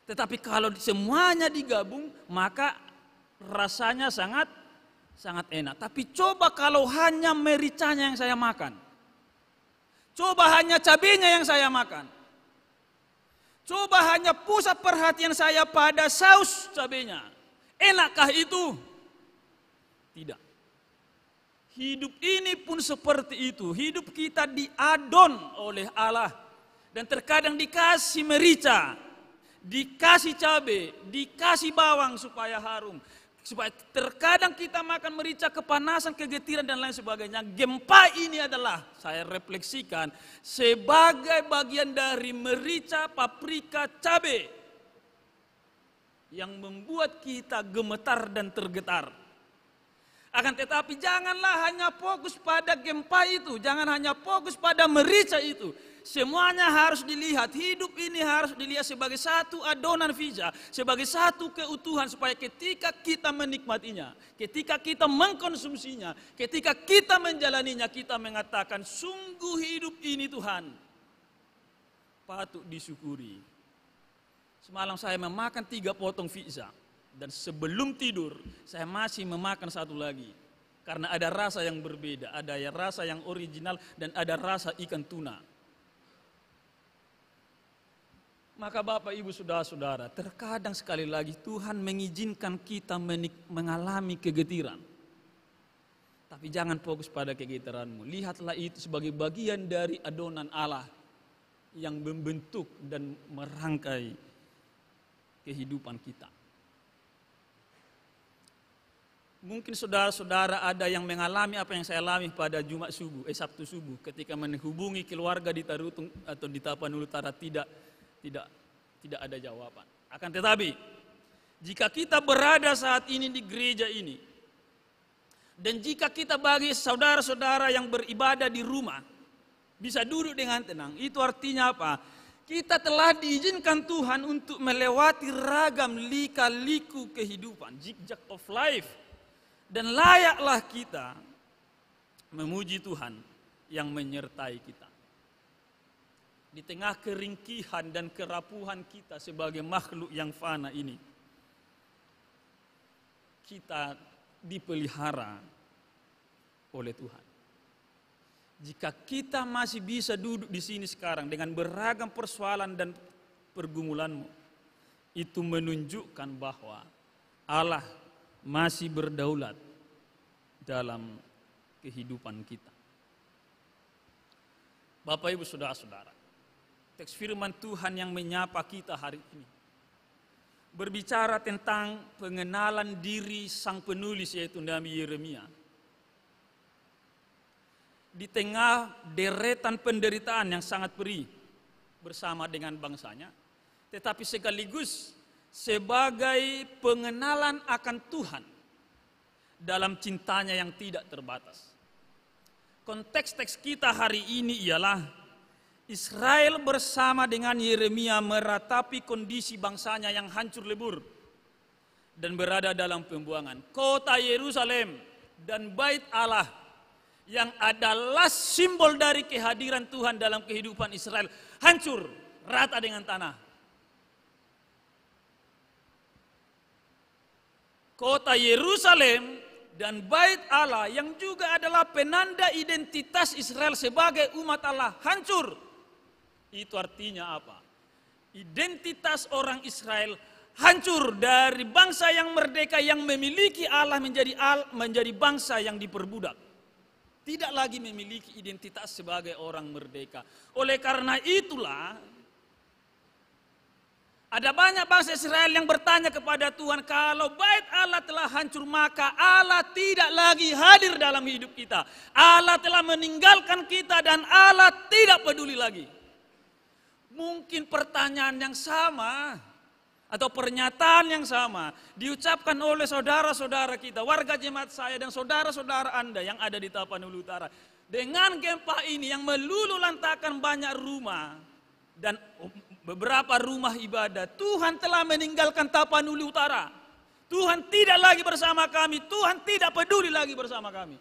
Tetapi kalau semuanya digabung, maka rasanya sangat enak. Tapi coba kalau hanya mericanya yang saya makan. Coba hanya cabenya yang saya makan. Coba hanya pusat perhatian saya pada saus cabenya. Enakkah itu? Tidak. Hidup ini pun seperti itu. Hidup kita diadon oleh Allah. Dan terkadang dikasih merica. dikasih cabai, dikasih bawang supaya harum. Supaya terkadang kita makan merica, kepanasan, kegetiran dan lain sebagainya. Gempa ini adalah, saya refleksikan, sebagai bagian dari merica, paprika, cabai yang membuat kita gemetar dan tergetar. Akan tetapi janganlah hanya fokus pada gempa itu, jangan hanya fokus pada merica itu. Semuanya harus dilihat, hidup ini harus dilihat sebagai satu adonan pizza, sebagai satu keutuhan supaya ketika kita menikmatinya, ketika kita mengkonsumsinya, ketika kita menjalaninya, kita mengatakan sungguh hidup ini Tuhan patut disyukuri. Semalam saya memakan 3 potong pizza dan sebelum tidur saya masih memakan satu lagi. Karena ada rasa yang berbeda, ada rasa yang original dan ada rasa ikan tuna. Maka Bapak, Ibu, Saudara-saudara, terkadang sekali lagi Tuhan mengizinkan kita mengalami kegetiran. Tapi jangan fokus pada kegetiranmu. Lihatlah itu sebagai bagian dari adonan Allah yang membentuk dan merangkai kehidupan kita. Mungkin saudara-saudara ada yang mengalami apa yang saya alami pada Sabtu subuh ketika menghubungi keluarga di Tarutung atau di Tapanuli Utara tidak ada jawaban. Akan tetapi, jika kita berada saat ini di gereja ini, dan jika kita bagi saudara-saudara yang beribadah di rumah, bisa duduk dengan tenang, itu artinya apa? Kita telah diizinkan Tuhan untuk melewati ragam lika-liku kehidupan, zigzag of life. Dan layaklah kita memuji Tuhan yang menyertai kita. Di tengah keringkihan dan kerapuhan kita sebagai makhluk yang fana ini, kita dipelihara oleh Tuhan. Jika kita masih bisa duduk di sini sekarang dengan beragam persoalan dan pergumulanmu, itu menunjukkan bahwa Allah masih berdaulat dalam kehidupan kita. Bapak, Ibu, Saudara-saudara, teks firman Tuhan yang menyapa kita hari ini berbicara tentang pengenalan diri sang penulis, yaitu Nabi Yeremia. Di tengah deretan penderitaan yang sangat perih bersama dengan bangsanya, tetapi sekaligus sebagai pengenalan akan Tuhan dalam cintanya yang tidak terbatas. Konteks teks kita hari ini ialah Israel bersama dengan Yeremia meratapi kondisi bangsanya yang hancur lebur dan berada dalam pembuangan. Kota Yerusalem dan Bait Allah yang adalah simbol dari kehadiran Tuhan dalam kehidupan Israel hancur rata dengan tanah. Kota Yerusalem dan Bait Allah yang juga adalah penanda identitas Israel sebagai umat Allah hancur. Itu artinya apa? Identitas orang Israel hancur dari bangsa yang merdeka yang memiliki Allah menjadi bangsa yang diperbudak. Tidak lagi memiliki identitas sebagai orang merdeka. Oleh karena itulah ada banyak bangsa Israel yang bertanya kepada Tuhan, kalau Bait Allah telah hancur, maka Allah tidak lagi hadir dalam hidup kita. Allah telah meninggalkan kita dan Allah tidak peduli lagi. Mungkin pertanyaan yang sama atau pernyataan yang sama diucapkan oleh saudara-saudara kita, warga jemaat saya dan saudara-saudara Anda yang ada di Tapanuli Utara. Dengan gempa ini yang meluluhlantakkan banyak rumah dan beberapa rumah ibadah, Tuhan telah meninggalkan Tapanuli Utara. Tuhan tidak lagi bersama kami, Tuhan tidak peduli lagi bersama kami.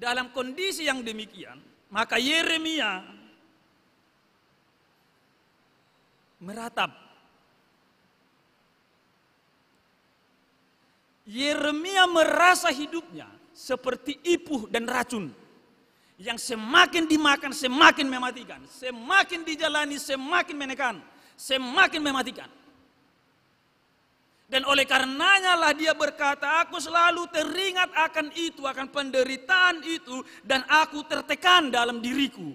Dalam kondisi yang demikian, maka Yeremia meratap. Yeremia merasa hidupnya seperti ipuh dan racun yang semakin dimakan semakin mematikan, semakin dijalani semakin menekan, semakin mematikan. Dan oleh karenanya lah dia berkata, aku selalu teringat akan itu, akan penderitaan itu, dan aku tertekan dalam diriku.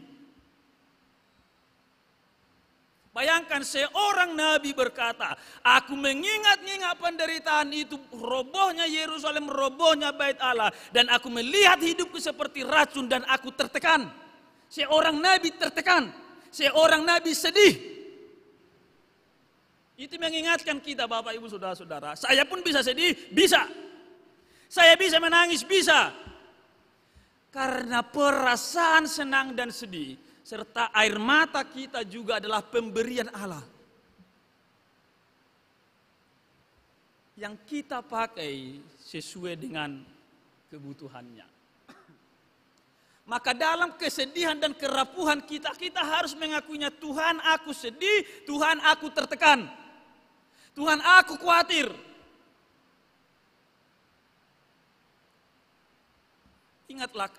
Bayangkan seorang nabi berkata, aku mengingat-ingat penderitaan itu, robohnya Yerusalem, robohnya Bait Allah, dan aku melihat hidupku seperti racun dan aku tertekan. Seorang nabi tertekan, seorang nabi sedih. Itu mengingatkan kita Bapak Ibu Saudara-saudara, saya pun bisa sedih, bisa. Saya bisa menangis, bisa. Karena perasaan senang dan sedih serta air mata kita juga adalah pemberian Allah. Yang kita pakai sesuai dengan kebutuhannya. Maka dalam kesedihan dan kerapuhan kita harus mengakuinya, Tuhan aku sedih, Tuhan aku tertekan. Tuhan aku khawatir. Ingatlah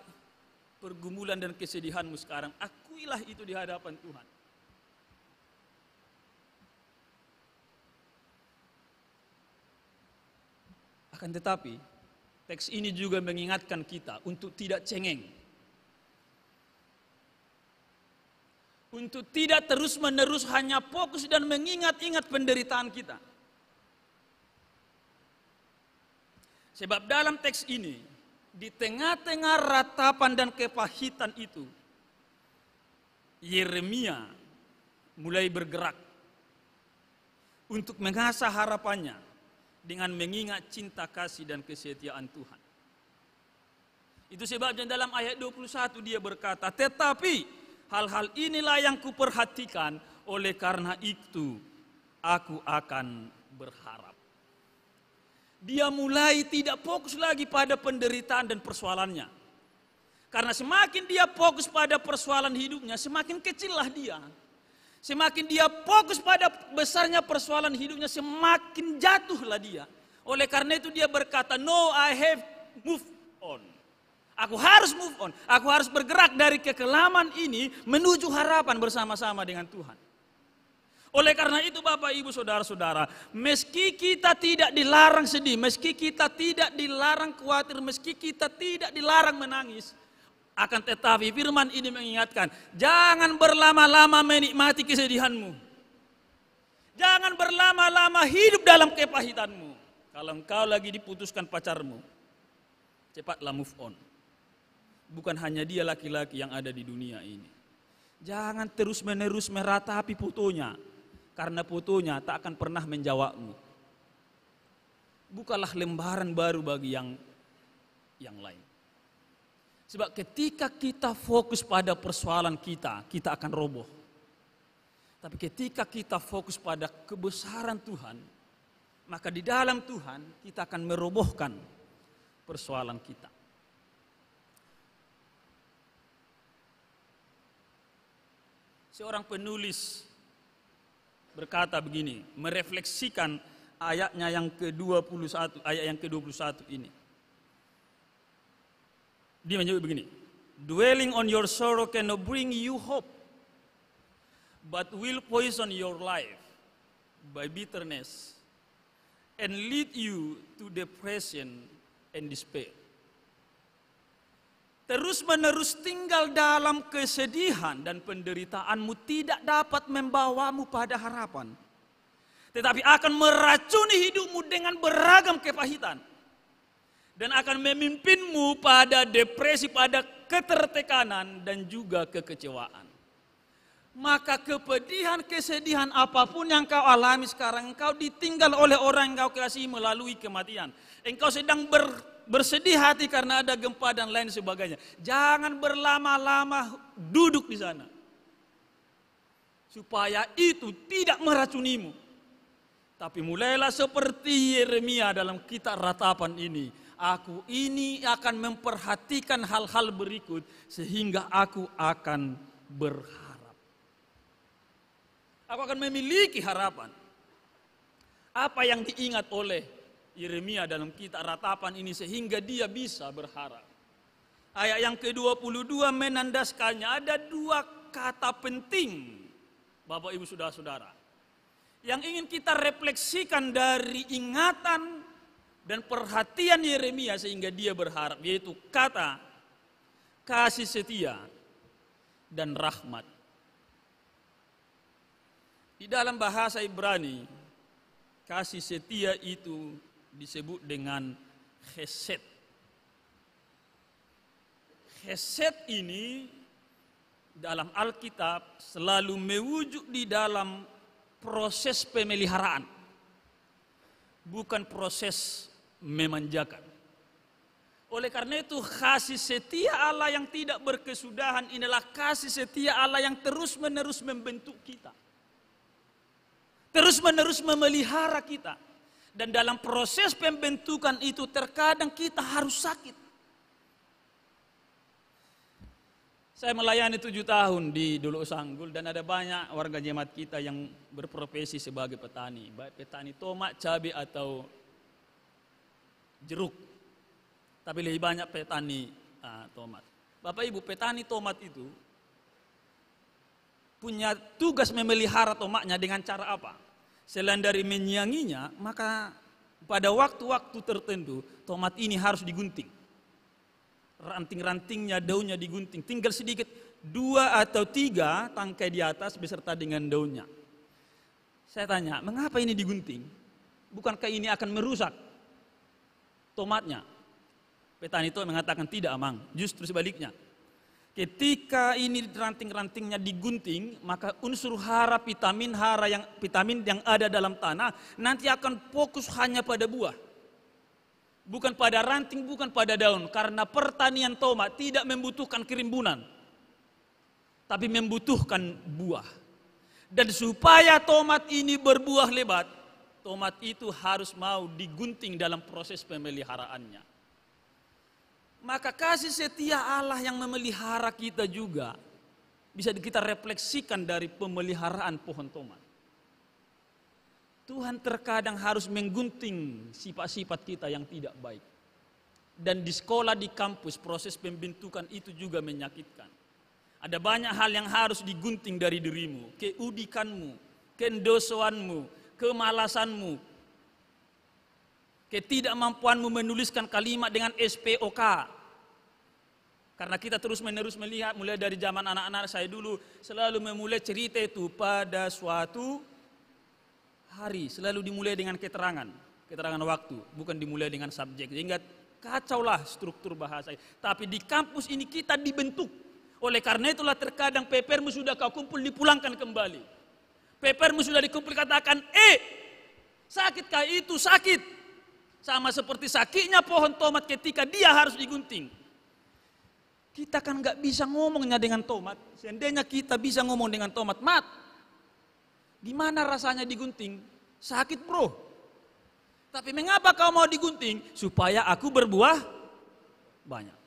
pergumulan dan kesedihanmu sekarang, akuilah itu di hadapan Tuhan. Akan tetapi, teks ini juga mengingatkan kita untuk tidak cengeng. Untuk tidak terus-menerus hanya fokus dan mengingat-ingat penderitaan kita. Sebab dalam teks ini, di tengah-tengah ratapan dan kepahitan itu, Yeremia mulai bergerak untuk mengasah harapannya dengan mengingat cinta kasih dan kesetiaan Tuhan. Itu sebabnya dalam ayat 21 dia berkata, tetapi hal-hal inilah yang kuperhatikan, oleh karena itu aku akan berharap. Dia mulai tidak fokus lagi pada penderitaan dan persoalannya. Karena semakin dia fokus pada persoalan hidupnya, semakin kecillah dia. Semakin dia fokus pada besarnya persoalan hidupnya, semakin jatuhlah dia. Oleh karena itu dia berkata, no, I have moved on. Aku harus move on. Aku harus bergerak dari kekelaman ini menuju harapan bersama-sama dengan Tuhan. Oleh karena itu Bapak Ibu Saudara-saudara, meski kita tidak dilarang sedih, meski kita tidak dilarang khawatir, meski kita tidak dilarang menangis, akan tetapi firman ini mengingatkan, jangan berlama-lama menikmati kesedihanmu. Jangan berlama-lama hidup dalam kepahitanmu. Kalau engkau lagi diputuskan pacarmu, cepatlah move on. Bukan hanya dia laki-laki yang ada di dunia ini. Jangan terus-menerus meratapi fotonya, karena fotonya tak akan pernah menjawabmu. Bukalah lembaran baru bagi yang lain. Sebab ketika kita fokus pada persoalan kita akan roboh. Tapi ketika kita fokus pada kebesaran Tuhan, maka di dalam Tuhan kita akan merobohkan persoalan kita. Seorang penulis berkata begini, merefleksikan ayatnya yang ke-21, ayat yang ke-21 ini. Dia menyebut begini, dwelling on your sorrow cannot bring you hope, but will poison your life by bitterness and lead you to depression and despair. Terus-menerus tinggal dalam kesedihan dan penderitaanmu tidak dapat membawamu pada harapan. Tetapi akan meracuni hidupmu dengan beragam kepahitan. Dan akan memimpinmu pada depresi, pada ketertekanan dan juga kekecewaan. Maka kepedihan, kesedihan apapun yang kau alami sekarang, engkau ditinggal oleh orang yang kau kasihi melalui kematian. Engkau sedang bersedih hati karena ada gempa dan lain sebagainya. Jangan berlama-lama duduk di sana. Supaya itu tidak meracunimu. Tapi mulailah seperti Yeremia dalam kitab ratapan ini. Aku ini akan memperhatikan hal-hal berikut sehingga aku akan berharap. Aku akan memiliki harapan. Apa yang diingat oleh Yeremia dalam kitab ratapan ini sehingga dia bisa berharap. Ayat yang ke-22 menandaskannya, ada dua kata penting Bapak Ibu Saudara-saudara yang ingin kita refleksikan dari ingatan dan perhatian Yeremia sehingga dia berharap, yaitu kata kasih setia dan rahmat. Di dalam bahasa Ibrani, kasih setia itu disebut dengan chesed. Chesed ini dalam Alkitab selalu mewujud di dalam proses pemeliharaan, bukan proses memanjakan. Oleh karena itu kasih setia Allah yang tidak berkesudahan inilah kasih setia Allah yang terus-menerus membentuk kita. Terus-menerus memelihara kita. Dan dalam proses pembentukan itu terkadang kita harus sakit. Saya melayani 7 tahun di Dulu Sanggul dan ada banyak warga jemaat kita yang berprofesi sebagai petani. Baik petani tomat, cabai atau jeruk. Tapi lebih banyak petani tomat. Bapak Ibu, petani tomat itu punya tugas memelihara tomatnya dengan cara apa? Selain dari menyianginya, maka pada waktu-waktu tertentu tomat ini harus digunting. Ranting-rantingnya, daunnya digunting. Tinggal sedikit 2 atau 3 tangkai di atas beserta dengan daunnya. Saya tanya, mengapa ini digunting? Bukankah ini akan merusak tomatnya? Petani itu mengatakan tidak, Amang. Justru sebaliknya. Ketika ini ranting-rantingnya digunting, maka unsur hara vitamin yang ada dalam tanah nanti akan fokus hanya pada buah. Bukan pada ranting, bukan pada daun. Karena pertanian tomat tidak membutuhkan kerimbunan. Tapi membutuhkan buah. Dan supaya tomat ini berbuah lebat, tomat itu harus mau digunting dalam proses pemeliharaannya. Maka kasih setia Allah yang memelihara kita juga bisa kita refleksikan dari pemeliharaan pohon tomat. Tuhan terkadang harus menggunting sifat-sifat kita yang tidak baik. Dan di sekolah, di kampus, proses pembentukan itu juga menyakitkan. Ada banyak hal yang harus digunting dari dirimu. Keudikanmu, kendosoanmu, kemalasanmu, ketidakmampuanmu menuliskan kalimat dengan SPOK. Karena kita terus-menerus melihat, mulai dari zaman anak-anak saya dulu, selalu memulai cerita itu pada suatu hari. Selalu dimulai dengan keterangan waktu, bukan dimulai dengan subjek. Sehingga kacaulah struktur bahasa. Tapi di kampus ini kita dibentuk. Oleh karena itulah terkadang papermu sudah kau kumpul, dipulangkan kembali. Papermu sudah dikumpul, katakan, sakitkah itu? Sakit. Sama seperti sakitnya pohon tomat ketika dia harus digunting. Kita kan gak bisa ngomongnya dengan tomat. Seandainya kita bisa ngomong dengan tomat, Mat, gimana rasanya digunting? Sakit bro. Tapi mengapa kau mau digunting? Supaya aku berbuah banyak.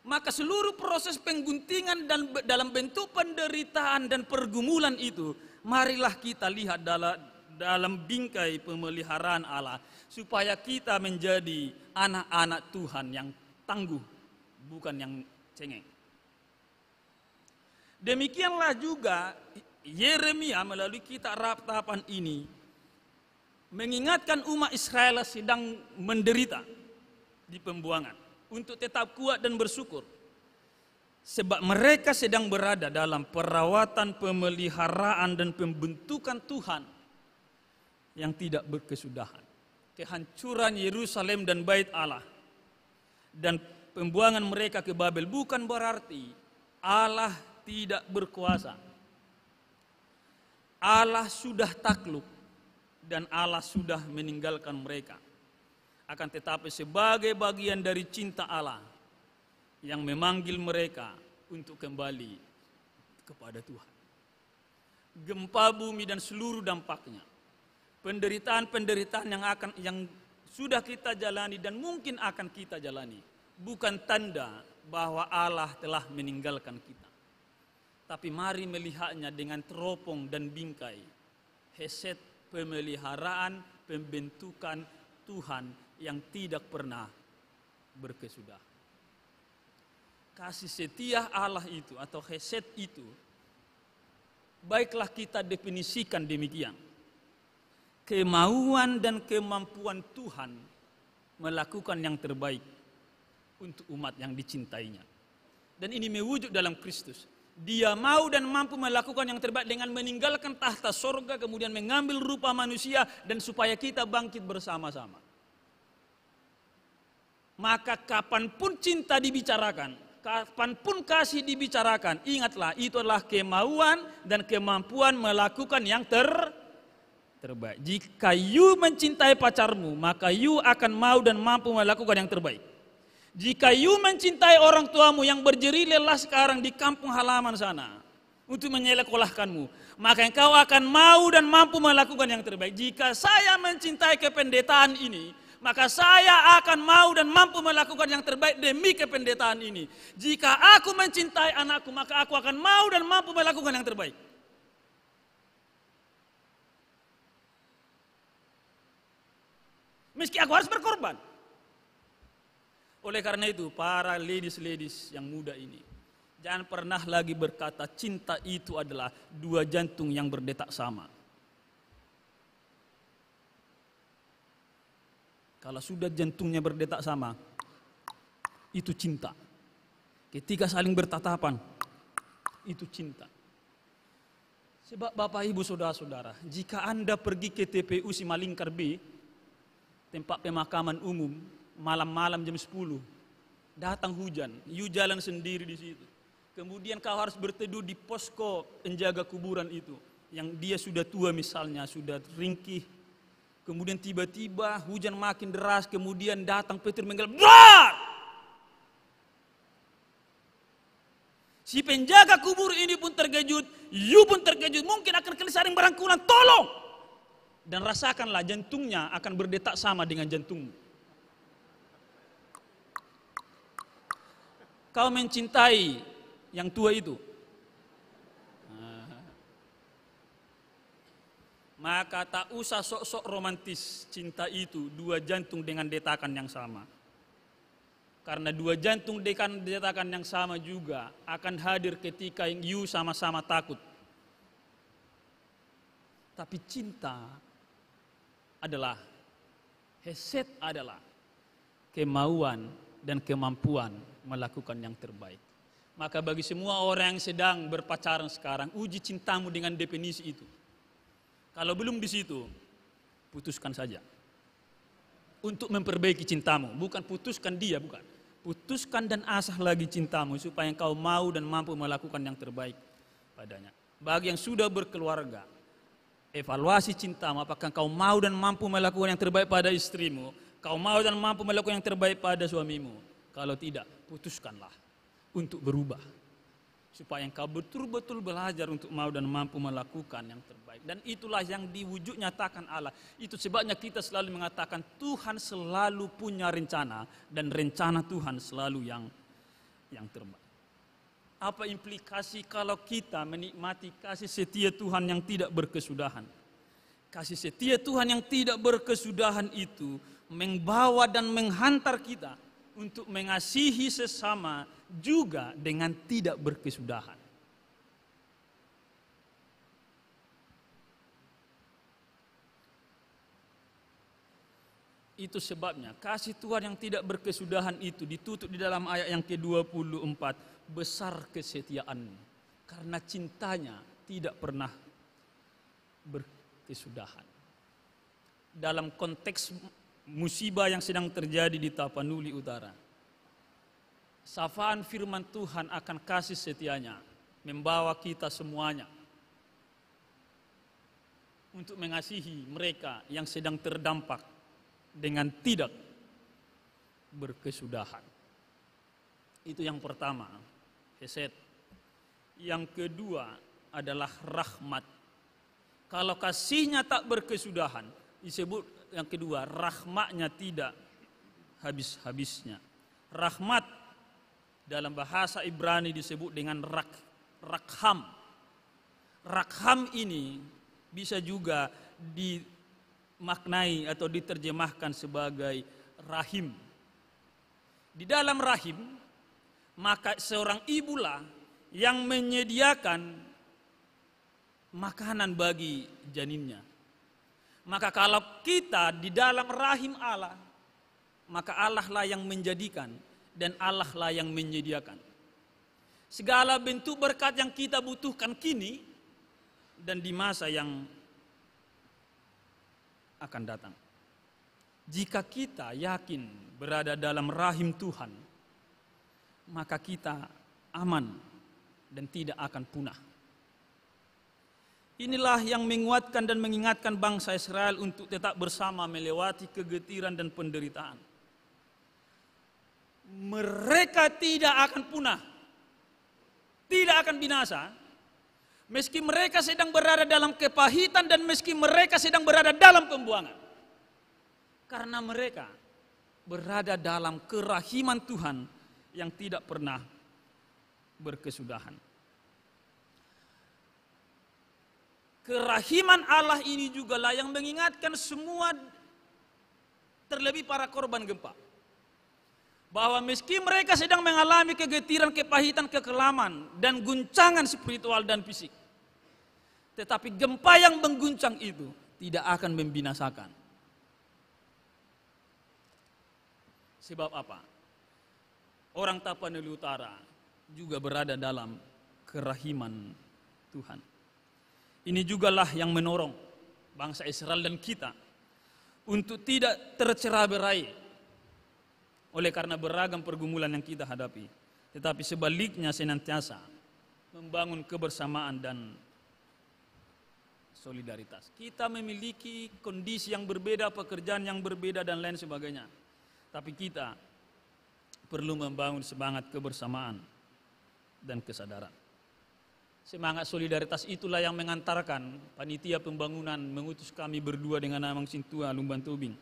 Maka seluruh proses pengguntingan dan dalam bentuk penderitaan dan pergumulan itu, marilah kita lihat dalam bingkai pemeliharaan Allah. Supaya kita menjadi anak-anak Tuhan yang tangguh, bukan yang cengeng. Demikianlah juga Yeremia melalui kitab tahapan ini mengingatkan umat Israel sedang menderita di pembuangan untuk tetap kuat dan bersyukur. Sebab mereka sedang berada dalam perawatan, pemeliharaan dan pembentukan Tuhan yang tidak berkesudahan. Kehancuran Yerusalem dan Bait Allah dan pembuangan mereka ke Babel bukan berarti Allah tidak berkuasa. Allah sudah takluk dan Allah sudah meninggalkan mereka. Akan tetapi sebagai bagian dari cinta Allah yang memanggil mereka untuk kembali kepada Tuhan. Gempa bumi dan seluruh dampaknya, penderitaan-penderitaan yang sudah kita jalani dan mungkin akan kita jalani, bukan tanda bahwa Allah telah meninggalkan kita. Tapi mari melihatnya dengan teropong dan bingkai. Hesed, pemeliharaan, pembentukan Tuhan yang tidak pernah berkesudahan. Kasih setia Allah itu atau hesed itu, baiklah kita definisikan demikian. kemauan dan kemampuan Tuhan melakukan yang terbaik untuk umat yang dicintainya. Dan ini mewujud dalam Kristus. Dia mau dan mampu melakukan yang terbaik dengan meninggalkan tahta sorga, kemudian mengambil rupa manusia, dan supaya kita bangkit bersama-sama. Maka kapanpun cinta dibicarakan, kapanpun kasih dibicarakan, ingatlah itu adalah kemauan dan kemampuan melakukan yang terbaik. Jika you mencintai pacarmu, maka you akan mau dan mampu melakukan yang terbaik. Jika you mencintai orang tuamu yang berjerih lelah sekarang di kampung halaman sana untuk menyekolahkanmu, maka engkau akan mau dan mampu melakukan yang terbaik. Jika saya mencintai kependetaan ini, maka saya akan mau dan mampu melakukan yang terbaik demi kependetaan ini. Jika aku mencintai anakku, maka aku akan mau dan mampu melakukan yang terbaik. Meski aku harus berkorban. Oleh karena itu, para ladies yang muda ini, jangan pernah lagi berkata cinta itu adalah dua jantung yang berdetak sama. Kalau sudah jantungnya berdetak sama, itu cinta. Ketika saling bertatapan, itu cinta. Sebab Bapak Ibu Saudara-saudara, jika Anda pergi ke TPU Simalingkar B, tempat pemakaman umum, malam-malam jam 10, datang hujan, you jalan sendiri di situ. Kemudian kau harus berteduh di posko penjaga kuburan itu, yang dia sudah tua misalnya, sudah ringkih. Kemudian tiba-tiba hujan makin deras, kemudian datang petir menggelap. Si penjaga kubur ini pun terkejut, you pun terkejut, mungkin akan kalian saling berangkulan, tolong! Dan rasakanlah jantungnya akan berdetak sama dengan jantungmu. Kau mencintai yang tua itu, maka tak usah sok-sok romantis. Cinta itu dua jantung dengan detakan yang sama. Karena dua jantung dengan detakan yang sama juga akan hadir ketika you sama-sama takut. Tapi cinta adalah, hesed adalah kemauan dan kemampuan melakukan yang terbaik. Maka bagi semua orang yang sedang berpacaran sekarang, uji cintamu dengan definisi itu. Kalau belum di situ, putuskan saja. Untuk memperbaiki cintamu, bukan putuskan dia, bukan. Putuskan dan asah lagi cintamu supaya engkau mau dan mampu melakukan yang terbaik padanya. Bagi yang sudah berkeluarga, evaluasi cintamu, apakah engkau mau dan mampu melakukan yang terbaik pada istrimu, kau mau dan mampu melakukan yang terbaik pada suamimu. Kalau tidak, putuskanlah untuk berubah. Supaya engkau betul-betul belajar untuk mau dan mampu melakukan yang terbaik. Dan itulah yang diwujud nyatakan Allah. Itu sebabnya kita selalu mengatakan Tuhan selalu punya rencana. Dan rencana Tuhan selalu yang terbaik. Apa implikasi kalau kita menikmati kasih setia Tuhan yang tidak berkesudahan? Kasih setia Tuhan yang tidak berkesudahan itu membawa dan menghantar kita untuk mengasihi sesama juga dengan tidak berkesudahan. Itu sebabnya kasih Tuhan yang tidak berkesudahan itu ditutup di dalam ayat yang ke-24. Besar kesetiaanmu, karena cintanya tidak pernah berkesudahan. Dalam konteks musibah yang sedang terjadi di Tapanuli Utara, safaan firman Tuhan akan kasih setianya membawa kita semuanya untuk mengasihi mereka yang sedang terdampak dengan tidak berkesudahan. Itu yang pertama, hesed. Yang kedua adalah rahmat. Kalau kasihnya tak berkesudahan, disebut yang kedua, rahmatnya tidak habis-habisnya. Rahmat dalam bahasa Ibrani disebut dengan rakham. Rakham ini bisa juga dimaknai atau diterjemahkan sebagai rahim. Di dalam rahim, maka seorang ibulah yang menyediakan makanan bagi janinnya. Maka kalau kita di dalam rahim Allah, maka Allah lah yang menjadikan dan Allah lah yang menyediakan segala bentuk berkat yang kita butuhkan kini dan di masa yang akan datang. Jika kita yakin berada dalam rahim Tuhan, maka kita aman dan tidak akan punah. Inilah yang menguatkan dan mengingatkan bangsa Israel untuk tetap bersama melewati kegetiran dan penderitaan. Mereka tidak akan punah, tidak akan binasa, meski mereka sedang berada dalam kepahitan dan meski mereka sedang berada dalam pembuangan. Karena mereka berada dalam kerahiman Tuhan yang tidak pernah berkesudahan. Kerahiman Allah ini juga lah yang mengingatkan semua, terlebih para korban gempa, bahwa meski mereka sedang mengalami kegetiran, kepahitan, kekelaman, dan guncangan spiritual dan fisik, tetapi gempa yang mengguncang itu tidak akan membinasakan. Sebab apa? Orang Tapanuli Utara juga berada dalam kerahiman Tuhan. Ini jugalah yang mendorong bangsa Israel dan kita untuk tidak tercerai-berai oleh karena beragam pergumulan yang kita hadapi, tetapi sebaliknya senantiasa membangun kebersamaan dan solidaritas. Kita memiliki kondisi yang berbeda, pekerjaan yang berbeda dan lain sebagainya, tapi kita perlu membangun semangat kebersamaan dan kesadaran. Semangat solidaritas itulah yang mengantarkan panitia pembangunan mengutus kami berdua dengan Amang Sintua Lumban Tubing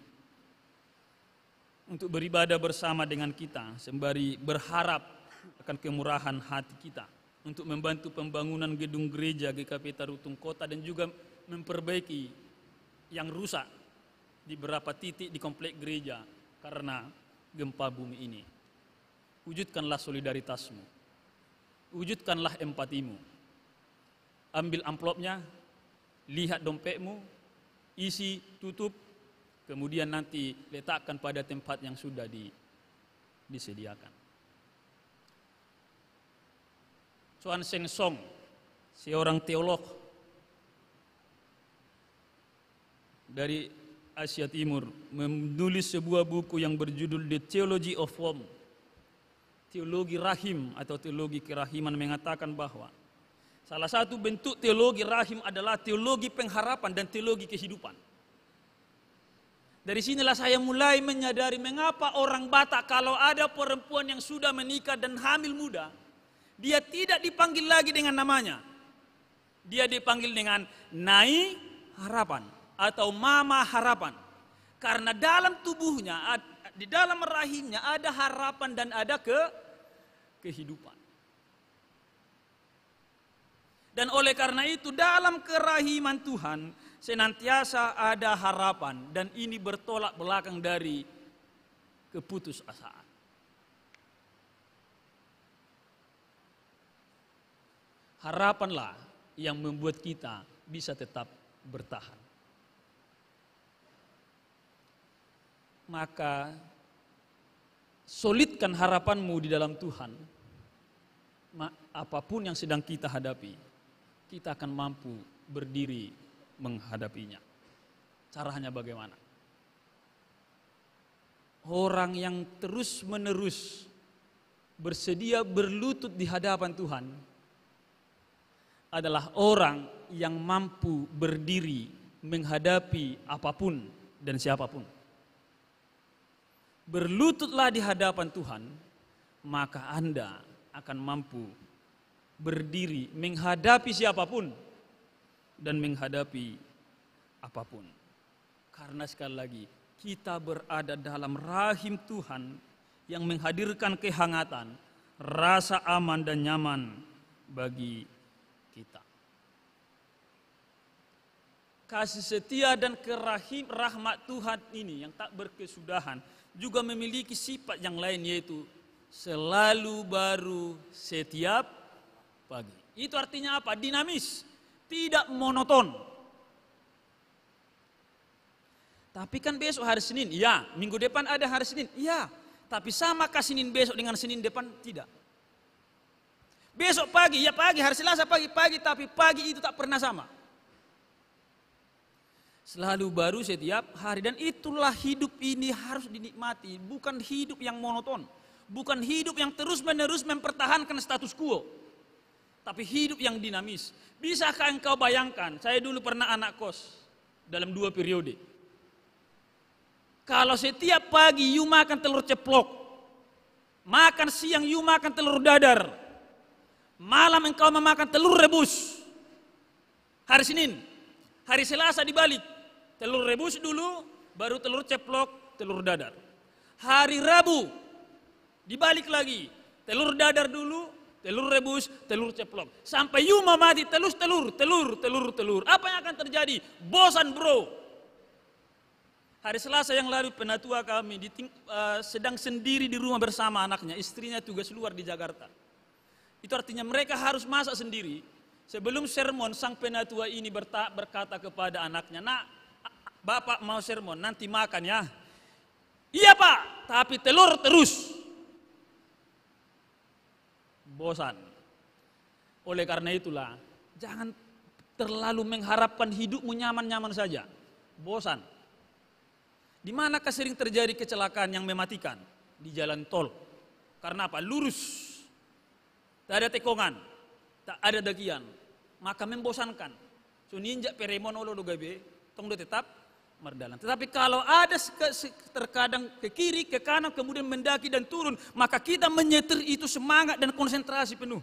untuk beribadah bersama dengan kita sembari berharap akan kemurahan hati kita untuk membantu pembangunan gedung gereja GKP Tarutung Kota dan juga memperbaiki yang rusak di beberapa titik di komplek gereja karena gempa bumi ini. Wujudkanlah solidaritasmu, wujudkanlah empatimu. Ambil amplopnya, lihat dompetmu, isi, tutup, kemudian nanti letakkan pada tempat yang sudah disediakan. Chuan Seng Song, seorang teolog dari Asia Timur, menulis sebuah buku yang berjudul The Theology of Warmth, teologi rahim atau teologi kerahiman, mengatakan bahwa salah satu bentuk teologi rahim adalah teologi pengharapan dan teologi kehidupan. Dari sinilah saya mulai menyadari mengapa orang Batak kalau ada perempuan yang sudah menikah dan hamil muda, dia tidak dipanggil lagi dengan namanya. Dia dipanggil dengan Nai Harapan atau Mama Harapan. Karena dalam tubuhnya, di dalam rahimnya ada harapan dan ada kehidupan. Dan oleh karena itu dalam kerahiman Tuhan senantiasa ada harapan dan ini bertolak belakang dari keputusasaan. Harapanlah yang membuat kita bisa tetap bertahan. Maka solidkan harapanmu di dalam Tuhan. Apapun yang sedang kita hadapi, kita akan mampu berdiri menghadapinya. Caranya bagaimana? Orang yang terus-menerus bersedia berlutut di hadapan Tuhan adalah orang yang mampu berdiri menghadapi apapun dan siapapun. Berlututlah di hadapan Tuhan, maka Anda akan mampu berdiri menghadapi siapapun dan menghadapi apapun. Karena sekali lagi kita berada dalam rahim Tuhan yang menghadirkan kehangatan, rasa aman dan nyaman bagi kita. Kasih setia dan rahmat Tuhan ini yang tak berkesudahan juga memiliki sifat yang lain, yaitu selalu baru setiap pagi. Itu artinya apa? Dinamis, tidak monoton. Tapi kan besok hari Senin, iya. Minggu depan ada hari Senin, iya. Tapi samakah Senin besok dengan Senin depan? Tidak. Besok pagi, ya pagi, hari Selasa pagi-pagi, tapi pagi itu tak pernah sama. Selalu baru setiap hari, dan itulah hidup ini harus dinikmati. Bukan hidup yang monoton, bukan hidup yang terus-menerus mempertahankan status quo, tapi hidup yang dinamis. Bisakah engkau bayangkan, saya dulu pernah anak kos dalam 2 periode. Kalau setiap pagi you makan telur ceplok, makan siang you makan telur dadar, malam engkau memakan telur rebus. Hari Senin, hari Selasa dibalik, telur rebus dulu, baru telur ceplok, telur dadar. Hari Rabu dibalik lagi, telur dadar dulu, telur rebus, telur ceplok. Sampai you mau mati telur. Apa yang akan terjadi? Bosan bro. Hari Selasa yang lalu penatua kami sedang sendiri di rumah bersama anaknya, istrinya tugas luar di Jakarta. Itu artinya mereka harus masak sendiri. Sebelum sermon, sang penatua ini berkata kepada anaknya, "Nak, bapak mau sermon, nanti makan ya." "Iya pak, tapi telur terus." Bosan. Oleh karena itulah, jangan terlalu mengharapkan hidupmu nyaman-nyaman saja. Bosan. Di manakah sering terjadi kecelakaan yang mematikan? Di jalan tol. Karena apa? Lurus. Tak ada tekongan, tak ada dagian. Maka membosankan. So ninjak peremon olo do gabe, tong do tetap merdalan. Tetapi kalau ada terkadang ke kiri, ke kanan, kemudian mendaki dan turun, maka kita menyetir itu semangat dan konsentrasi penuh.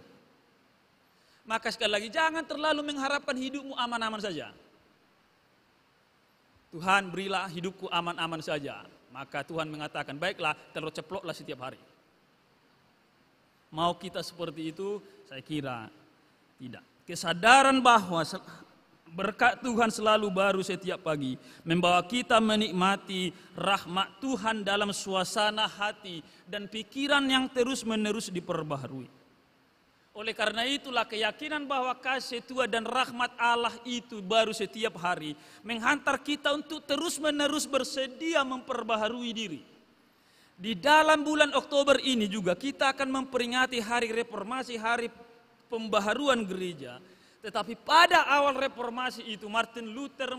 Maka sekali lagi, jangan terlalu mengharapkan hidupmu aman-aman saja. Tuhan berilah hidupku aman-aman saja. Maka Tuhan mengatakan, baiklah telur ceploklah setiap hari. Mau kita seperti itu? Saya kira tidak. Kesadaran bahwa berkat Tuhan selalu baru setiap pagi membawa kita menikmati rahmat Tuhan dalam suasana hati dan pikiran yang terus-menerus diperbaharui. Oleh karena itulah keyakinan bahwa kasih Tuhan dan rahmat Allah itu baru setiap hari menghantar kita untuk terus-menerus bersedia memperbaharui diri. Di dalam bulan Oktober ini juga kita akan memperingati hari reformasi, hari pembaharuan gereja. Tetapi pada awal reformasi itu Martin Luther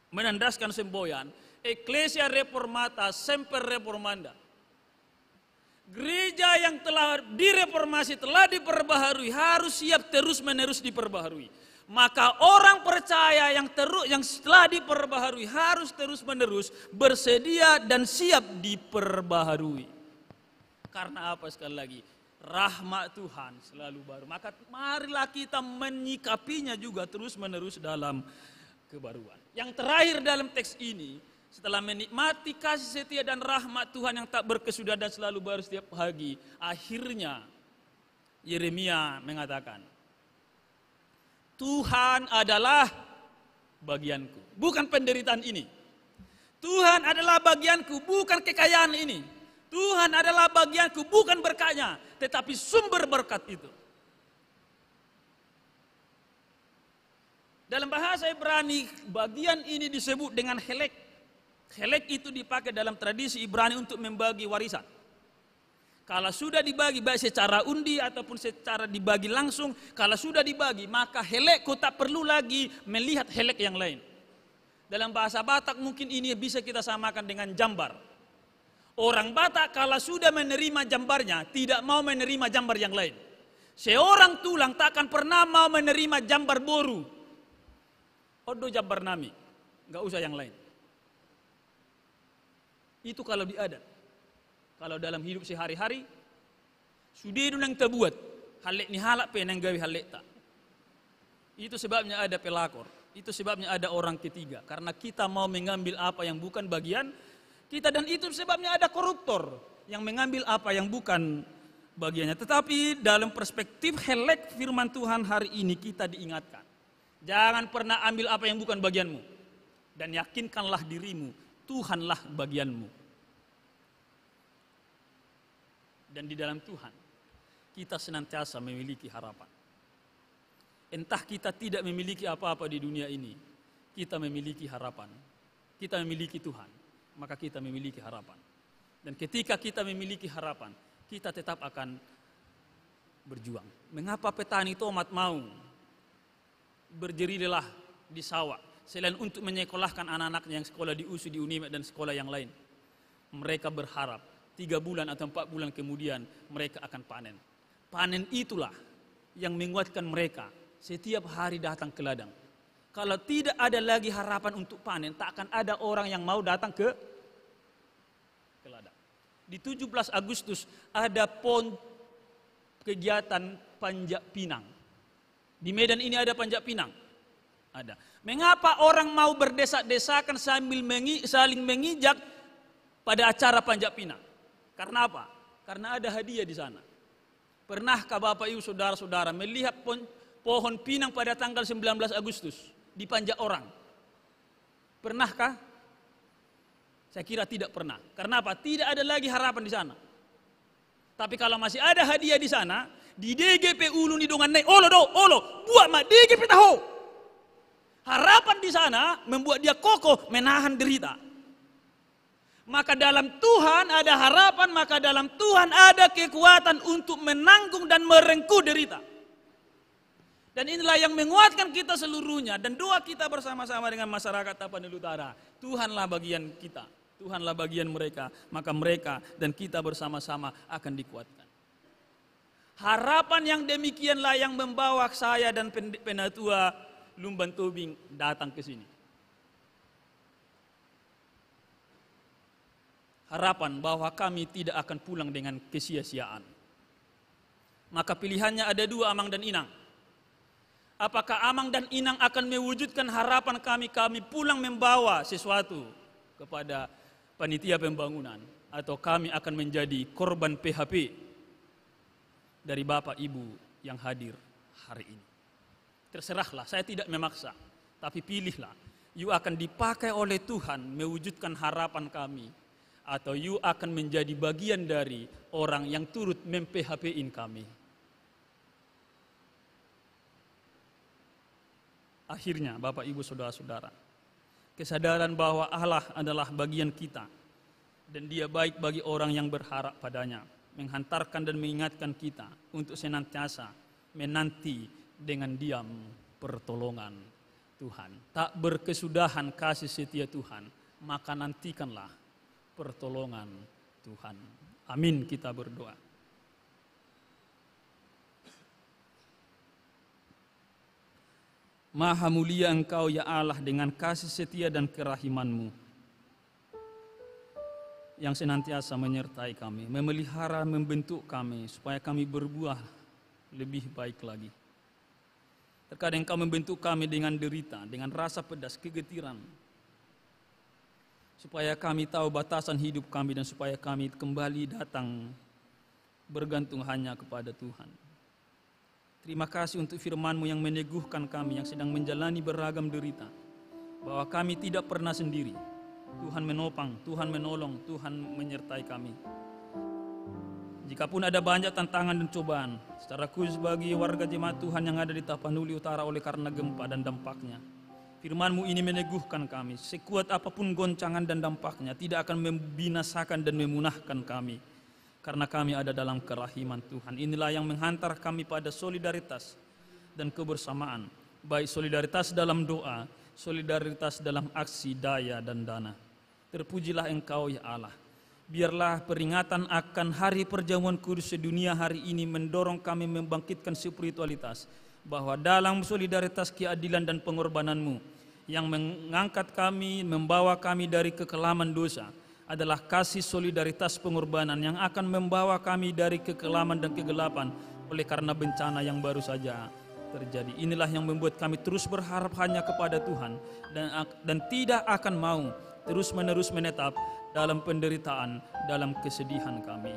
menandaskan semboyan, Ecclesia Reformata Semper Reformanda. Gereja yang telah direformasi, telah diperbaharui, harus siap terus-menerus diperbaharui. Maka orang percaya yang setelah diperbaharui harus terus-menerus bersedia dan siap diperbaharui. Karena apa sekali lagi? Rahmat Tuhan selalu baru. Maka marilah kita menyikapinya juga terus-menerus dalam kebaruan. Yang terakhir dalam teks ini, setelah menikmati kasih setia dan rahmat Tuhan yang tak berkesudahan dan selalu baru setiap pagi, akhirnya Yeremia mengatakan, Tuhan adalah bagianku, bukan penderitaan ini. Tuhan adalah bagianku, bukan kekayaan ini. Tuhan adalah bagianku, bukan berkatnya, tetapi sumber berkat itu. Dalam bahasa Ibrani, bagian ini disebut dengan helek. Helek itu dipakai dalam tradisi Ibrani untuk membagi warisan. Kalau sudah dibagi baik secara undi ataupun secara dibagi langsung, kalau sudah dibagi maka helekku tak perlu lagi melihat helek yang lain. Dalam bahasa Batak mungkin ini bisa kita samakan dengan jambar. Orang Batak kalau sudah menerima jambarnya tidak mau menerima jambar yang lain. Seorang tulang tak akan pernah mau menerima jambar boru. Odo jambar nami, nggak usah yang lain. Itu kalau di adat. Kalau dalam hidup sehari-hari, sudah itu yang terbuat. Halek ni halak penang gawi halek tak. Itu sebabnya ada pelakor. Itu sebabnya ada orang ketiga. Karena kita mau mengambil apa yang bukan bagian kita. Dan itu sebabnya ada koruptor yang mengambil apa yang bukan bagiannya. Tetapi dalam perspektif helek firman Tuhan hari ini kita diingatkan. Jangan pernah ambil apa yang bukan bagianmu. Dan yakinkanlah dirimu, Tuhanlah bagianmu. Dan di dalam Tuhan, kita senantiasa memiliki harapan. Entah kita tidak memiliki apa-apa di dunia ini, kita memiliki harapan. kita memiliki Tuhan, maka kita memiliki harapan. Dan ketika kita memiliki harapan, kita tetap akan berjuang. Mengapa petani tomat mau berjerilah di sawah selain untuk menyekolahkan anak-anaknya yang sekolah di USU, di UNIMED dan sekolah yang lain? Mereka berharap 3 bulan atau 4 bulan kemudian mereka akan panen. Panen itulah yang menguatkan mereka setiap hari datang ke ladang. Kalau tidak ada lagi harapan untuk panen, tak akan ada orang yang mau datang ke ladang. Di 17 Agustus ada kegiatan panjat pinang. Di Medan ini ada panjat pinang. Ada. Mengapa orang mau berdesak-desakan sambil saling mengijak pada acara panjat pinang? Karena apa? Karena ada hadiah di sana. Pernahkah Bapak Ibu Saudara-saudara melihat pohon pinang pada tanggal 19 Agustus dipanjat orang? Pernahkah? Saya kira tidak pernah. Karena apa? Tidak ada lagi harapan di sana. Tapi kalau masih ada hadiah di sana, di DGP Ulun di Dongan Naik, olo, buat mak DGP tahu. Harapan di sana membuat dia kokoh menahan derita. Maka dalam Tuhan ada harapan, maka dalam Tuhan ada kekuatan untuk menanggung dan merengkuh derita. Dan inilah yang menguatkan kita seluruhnya. Dan doa kita bersama-sama dengan masyarakat Tapanuli Utara. Tuhanlah bagian kita, Tuhanlah bagian mereka. Maka mereka dan kita bersama-sama akan dikuatkan. Harapan yang demikianlah yang membawa saya dan Penatua Lumban Tobing datang ke sini. Harapan bahwa kami tidak akan pulang dengan kesia-siaan. Maka pilihannya ada 2, Amang dan Inang. Apakah Amang dan Inang akan mewujudkan harapan kami pulang membawa sesuatu kepada panitia pembangunan, atau kami akan menjadi korban PHP dari Bapak Ibu yang hadir hari ini? Terserahlah, saya tidak memaksa, tapi pilihlah. You akan dipakai oleh Tuhan mewujudkan harapan kami, atau you akan menjadi bagian dari orang yang turut mem-PHP-in kami. Akhirnya Bapak Ibu Saudara-saudara, kesadaran bahwa Allah adalah bagian kita dan Dia baik bagi orang yang berharap padanya, menghantarkan dan mengingatkan kita untuk senantiasa menanti dengan diam pertolongan Tuhan. Tak berkesudahan kasih setia Tuhan, maka nantikanlah pertolongan Tuhan. Amin, kita berdoa. Maha mulia Engkau ya Allah dengan kasih setia dan kerahiman-Mu yang senantiasa menyertai kami, memelihara, membentuk kami supaya kami berbuah lebih baik lagi. Terkadang Engkau membentuk kami dengan derita, dengan rasa pedas, kegetiran, supaya kami tahu batasan hidup kami dan supaya kami kembali datang bergantung hanya kepada Tuhan. Terima kasih untuk firman-Mu yang meneguhkan kami yang sedang menjalani beragam derita, bahwa kami tidak pernah sendiri. Tuhan menopang, Tuhan menolong, Tuhan menyertai kami. Jikapun ada banyak tantangan dan cobaan, secara khusus bagi warga jemaat Tuhan yang ada di Tapanuli Utara oleh karena gempa dan dampaknya, firman-Mu ini meneguhkan kami. Sekuat apapun goncangan dan dampaknya, tidak akan membinasakan dan memunahkan kami, karena kami ada dalam kerahiman Tuhan. Inilah yang menghantar kami pada solidaritas dan kebersamaan, baik solidaritas dalam doa, solidaritas dalam aksi daya dan dana. Terpujilah Engkau ya Allah. Biarlah peringatan akan Hari Perjamuan Kudus sedunia hari ini mendorong kami membangkitkan spiritualitas, bahwa dalam solidaritas keadilan dan pengorbanan-Mu yang mengangkat kami, membawa kami dari kekelaman dosa, adalah kasih solidaritas pengorbanan yang akan membawa kami dari kekelaman dan kegelapan oleh karena bencana yang baru saja terjadi. Inilah yang membuat kami terus berharap hanya kepada Tuhan dan tidak akan mau terus-menerus menetap dalam penderitaan, dalam kesedihan kami.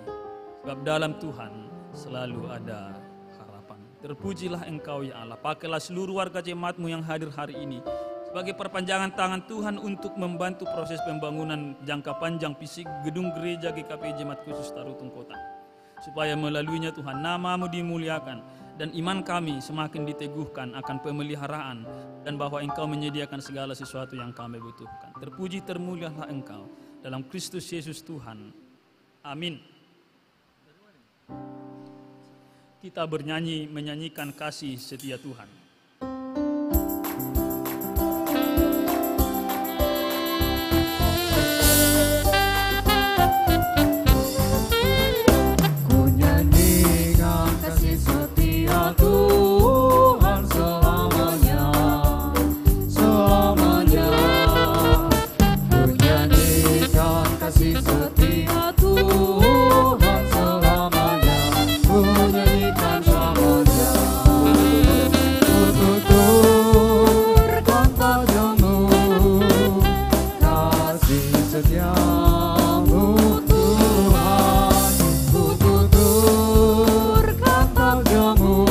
Sebab dalam Tuhan selalu ada harapan. Terpujilah Engkau ya Allah. Pakailah seluruh warga jemaat-Mu yang hadir hari ini sebagai perpanjangan tangan Tuhan untuk membantu proses pembangunan jangka panjang fisik gedung gereja GKP Jemaat Khusus Tarutung Kota. Supaya melaluinya Tuhan nama-Mu dimuliakan dan iman kami semakin diteguhkan akan pemeliharaan dan bahwa Engkau menyediakan segala sesuatu yang kami butuhkan. Terpuji termulialah Engkau dalam Kristus Yesus Tuhan. Amin. Kita menyanyikan kasih setia Tuhan. Tuhan selamanya, selamanya. Ku nyanyikan kasih setia Tuhan selamanya. Ku nyanyikan selamanya. Ku tuturkan padamu kasih setiamu Tuhan. Ku tuturkan padamu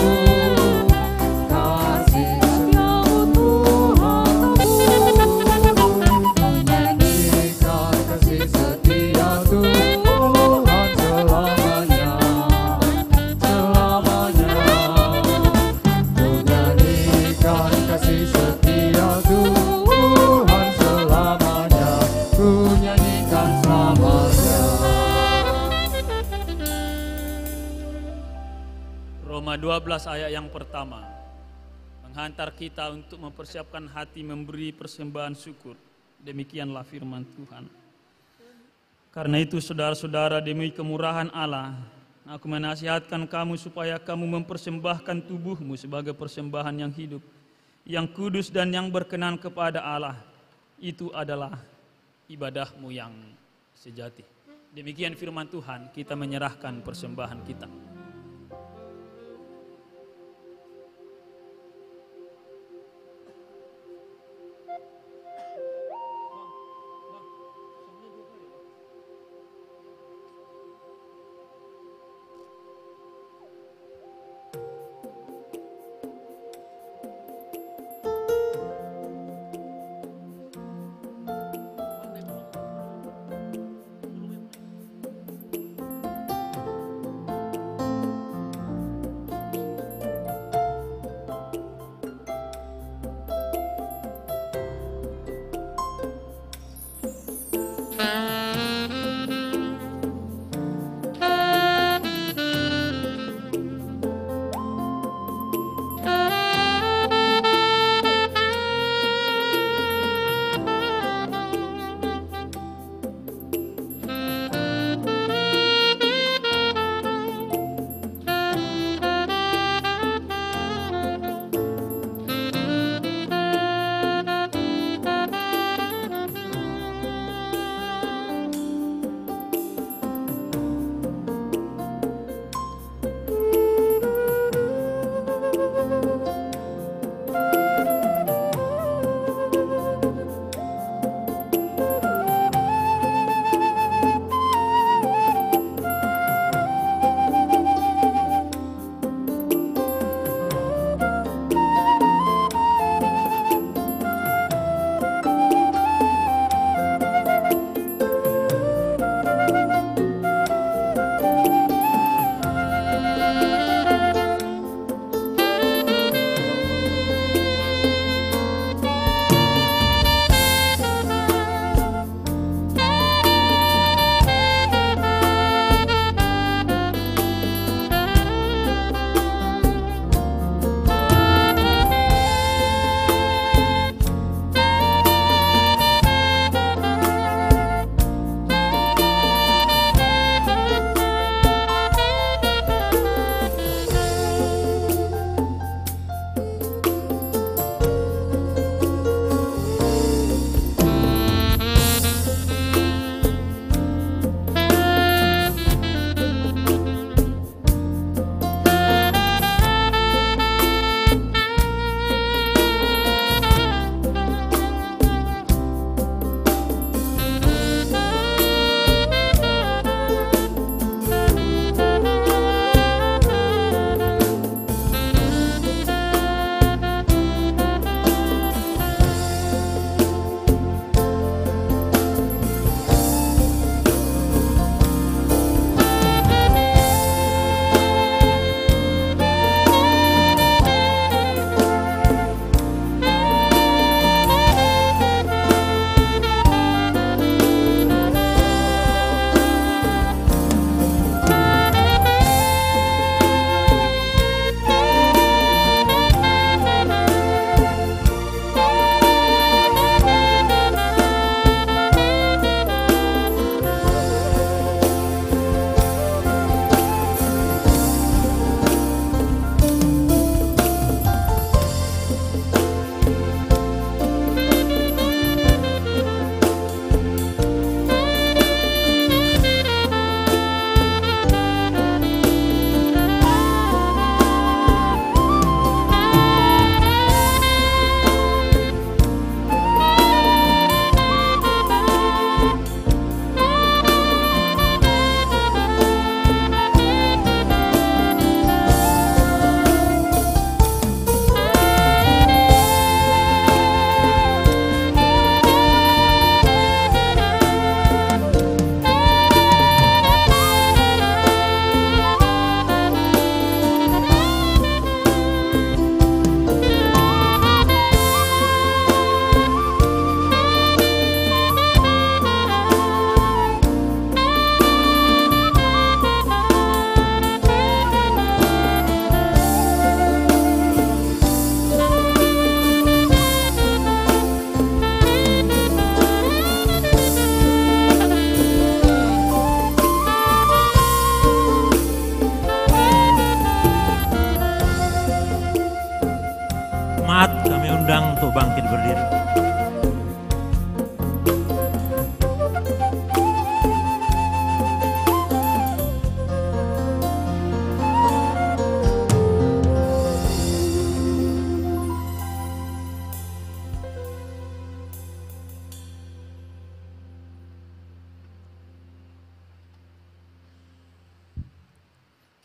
Roma 12 ayat yang pertama menghantar kita untuk mempersiapkan hati memberi persembahan syukur. Demikianlah firman Tuhan. Karena itu saudara-saudara, demi kemurahan Allah, aku menasihatkan kamu supaya kamu mempersembahkan tubuhmu sebagai persembahan yang hidup, yang kudus dan yang berkenan kepada Allah. Itu adalah ibadahmu yang sejati. Demikian firman Tuhan, kita menyerahkan persembahan kita.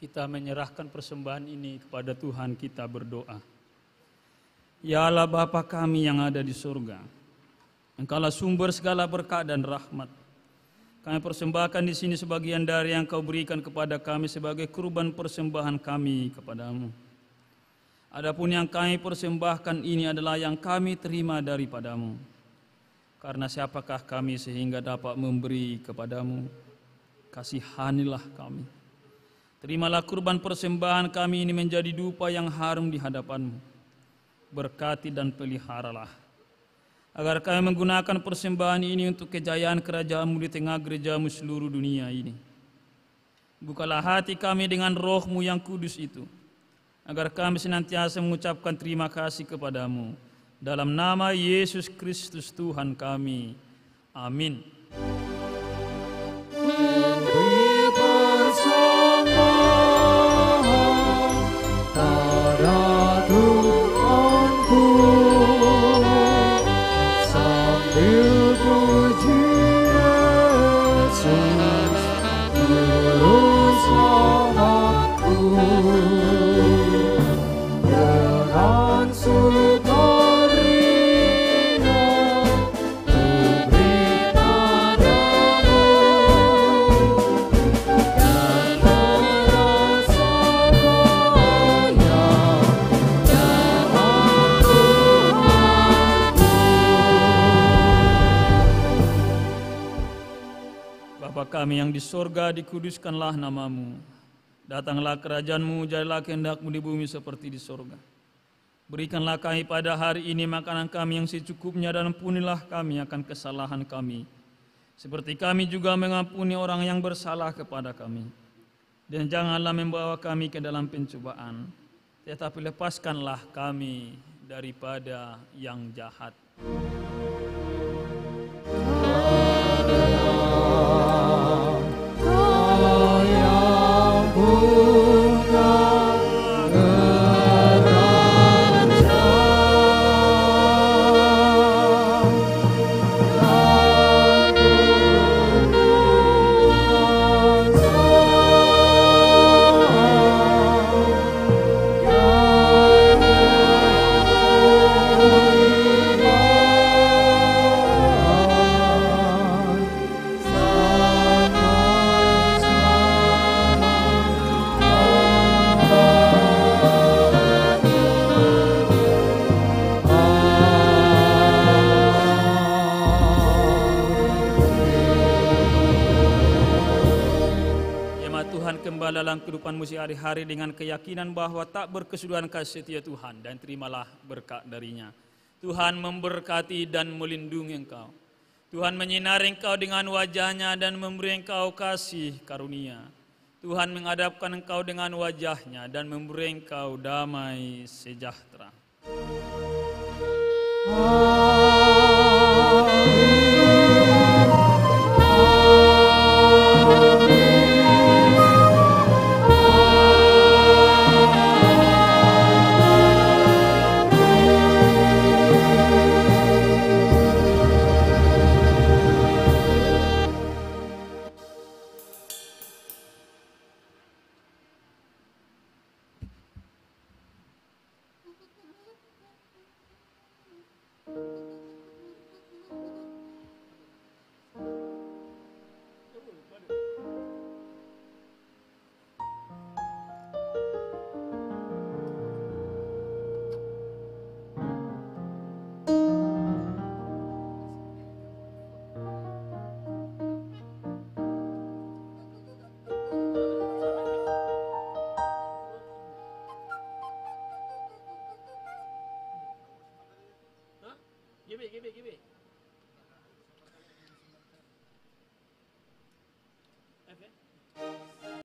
kita menyerahkan persembahan ini kepada Tuhan, kita berdoa. Ya Allah Bapa kami yang ada di surga, Engkaulah sumber segala berkat dan rahmat. Kami persembahkan di sini sebagian dari yang Kau berikan kepada kami sebagai kurban persembahan kami kepadamu. Adapun yang kami persembahkan ini adalah yang kami terima daripadamu. Karena siapakah kami sehingga dapat memberi kepadamu? Kasihanilah kami. Terimalah kurban persembahan kami ini menjadi dupa yang harum di hadapan-Mu. Berkati dan peliharalah, agar kami menggunakan persembahan ini untuk kejayaan kerajaan-Mu di tengah gereja-Mu seluruh dunia ini. Bukalah hati kami dengan Roh-Mu yang kudus itu, agar kami senantiasa mengucapkan terima kasih kepadamu. Dalam nama Yesus Kristus Tuhan kami. Amin. Beri persembahan pada Tuhanku, sambil puji Yesus juru selamatku. Dengan sukaria ku beri padamu, dan merasa kaya dalam Tuhanku. Bapa kami yang di sorga, dikuduskanlah namamu. Datanglah kerajaan-Mu, jadilah kehendak-Mu di bumi seperti di sorga. Berikanlah kami pada hari ini makanan kami yang secukupnya, dan ampunilah kami akan kesalahan kami, seperti kami juga mengampuni orang yang bersalah kepada kami. Dan janganlah membawa kami ke dalam pencobaan, tetapi lepaskanlah kami daripada yang jahat. Kembali dalam kehidupanmu sehari-hari dengan keyakinan bahwa tak berkesudahan kasih setia Tuhan, dan terimalah berkat darinya. Tuhan memberkati dan melindungi engkau. Tuhan menyinari engkau dengan wajahnya dan memberi engkau kasih karunia. Tuhan menghadapkan engkau dengan wajahnya dan memberi engkau damai sejahtera. Give it.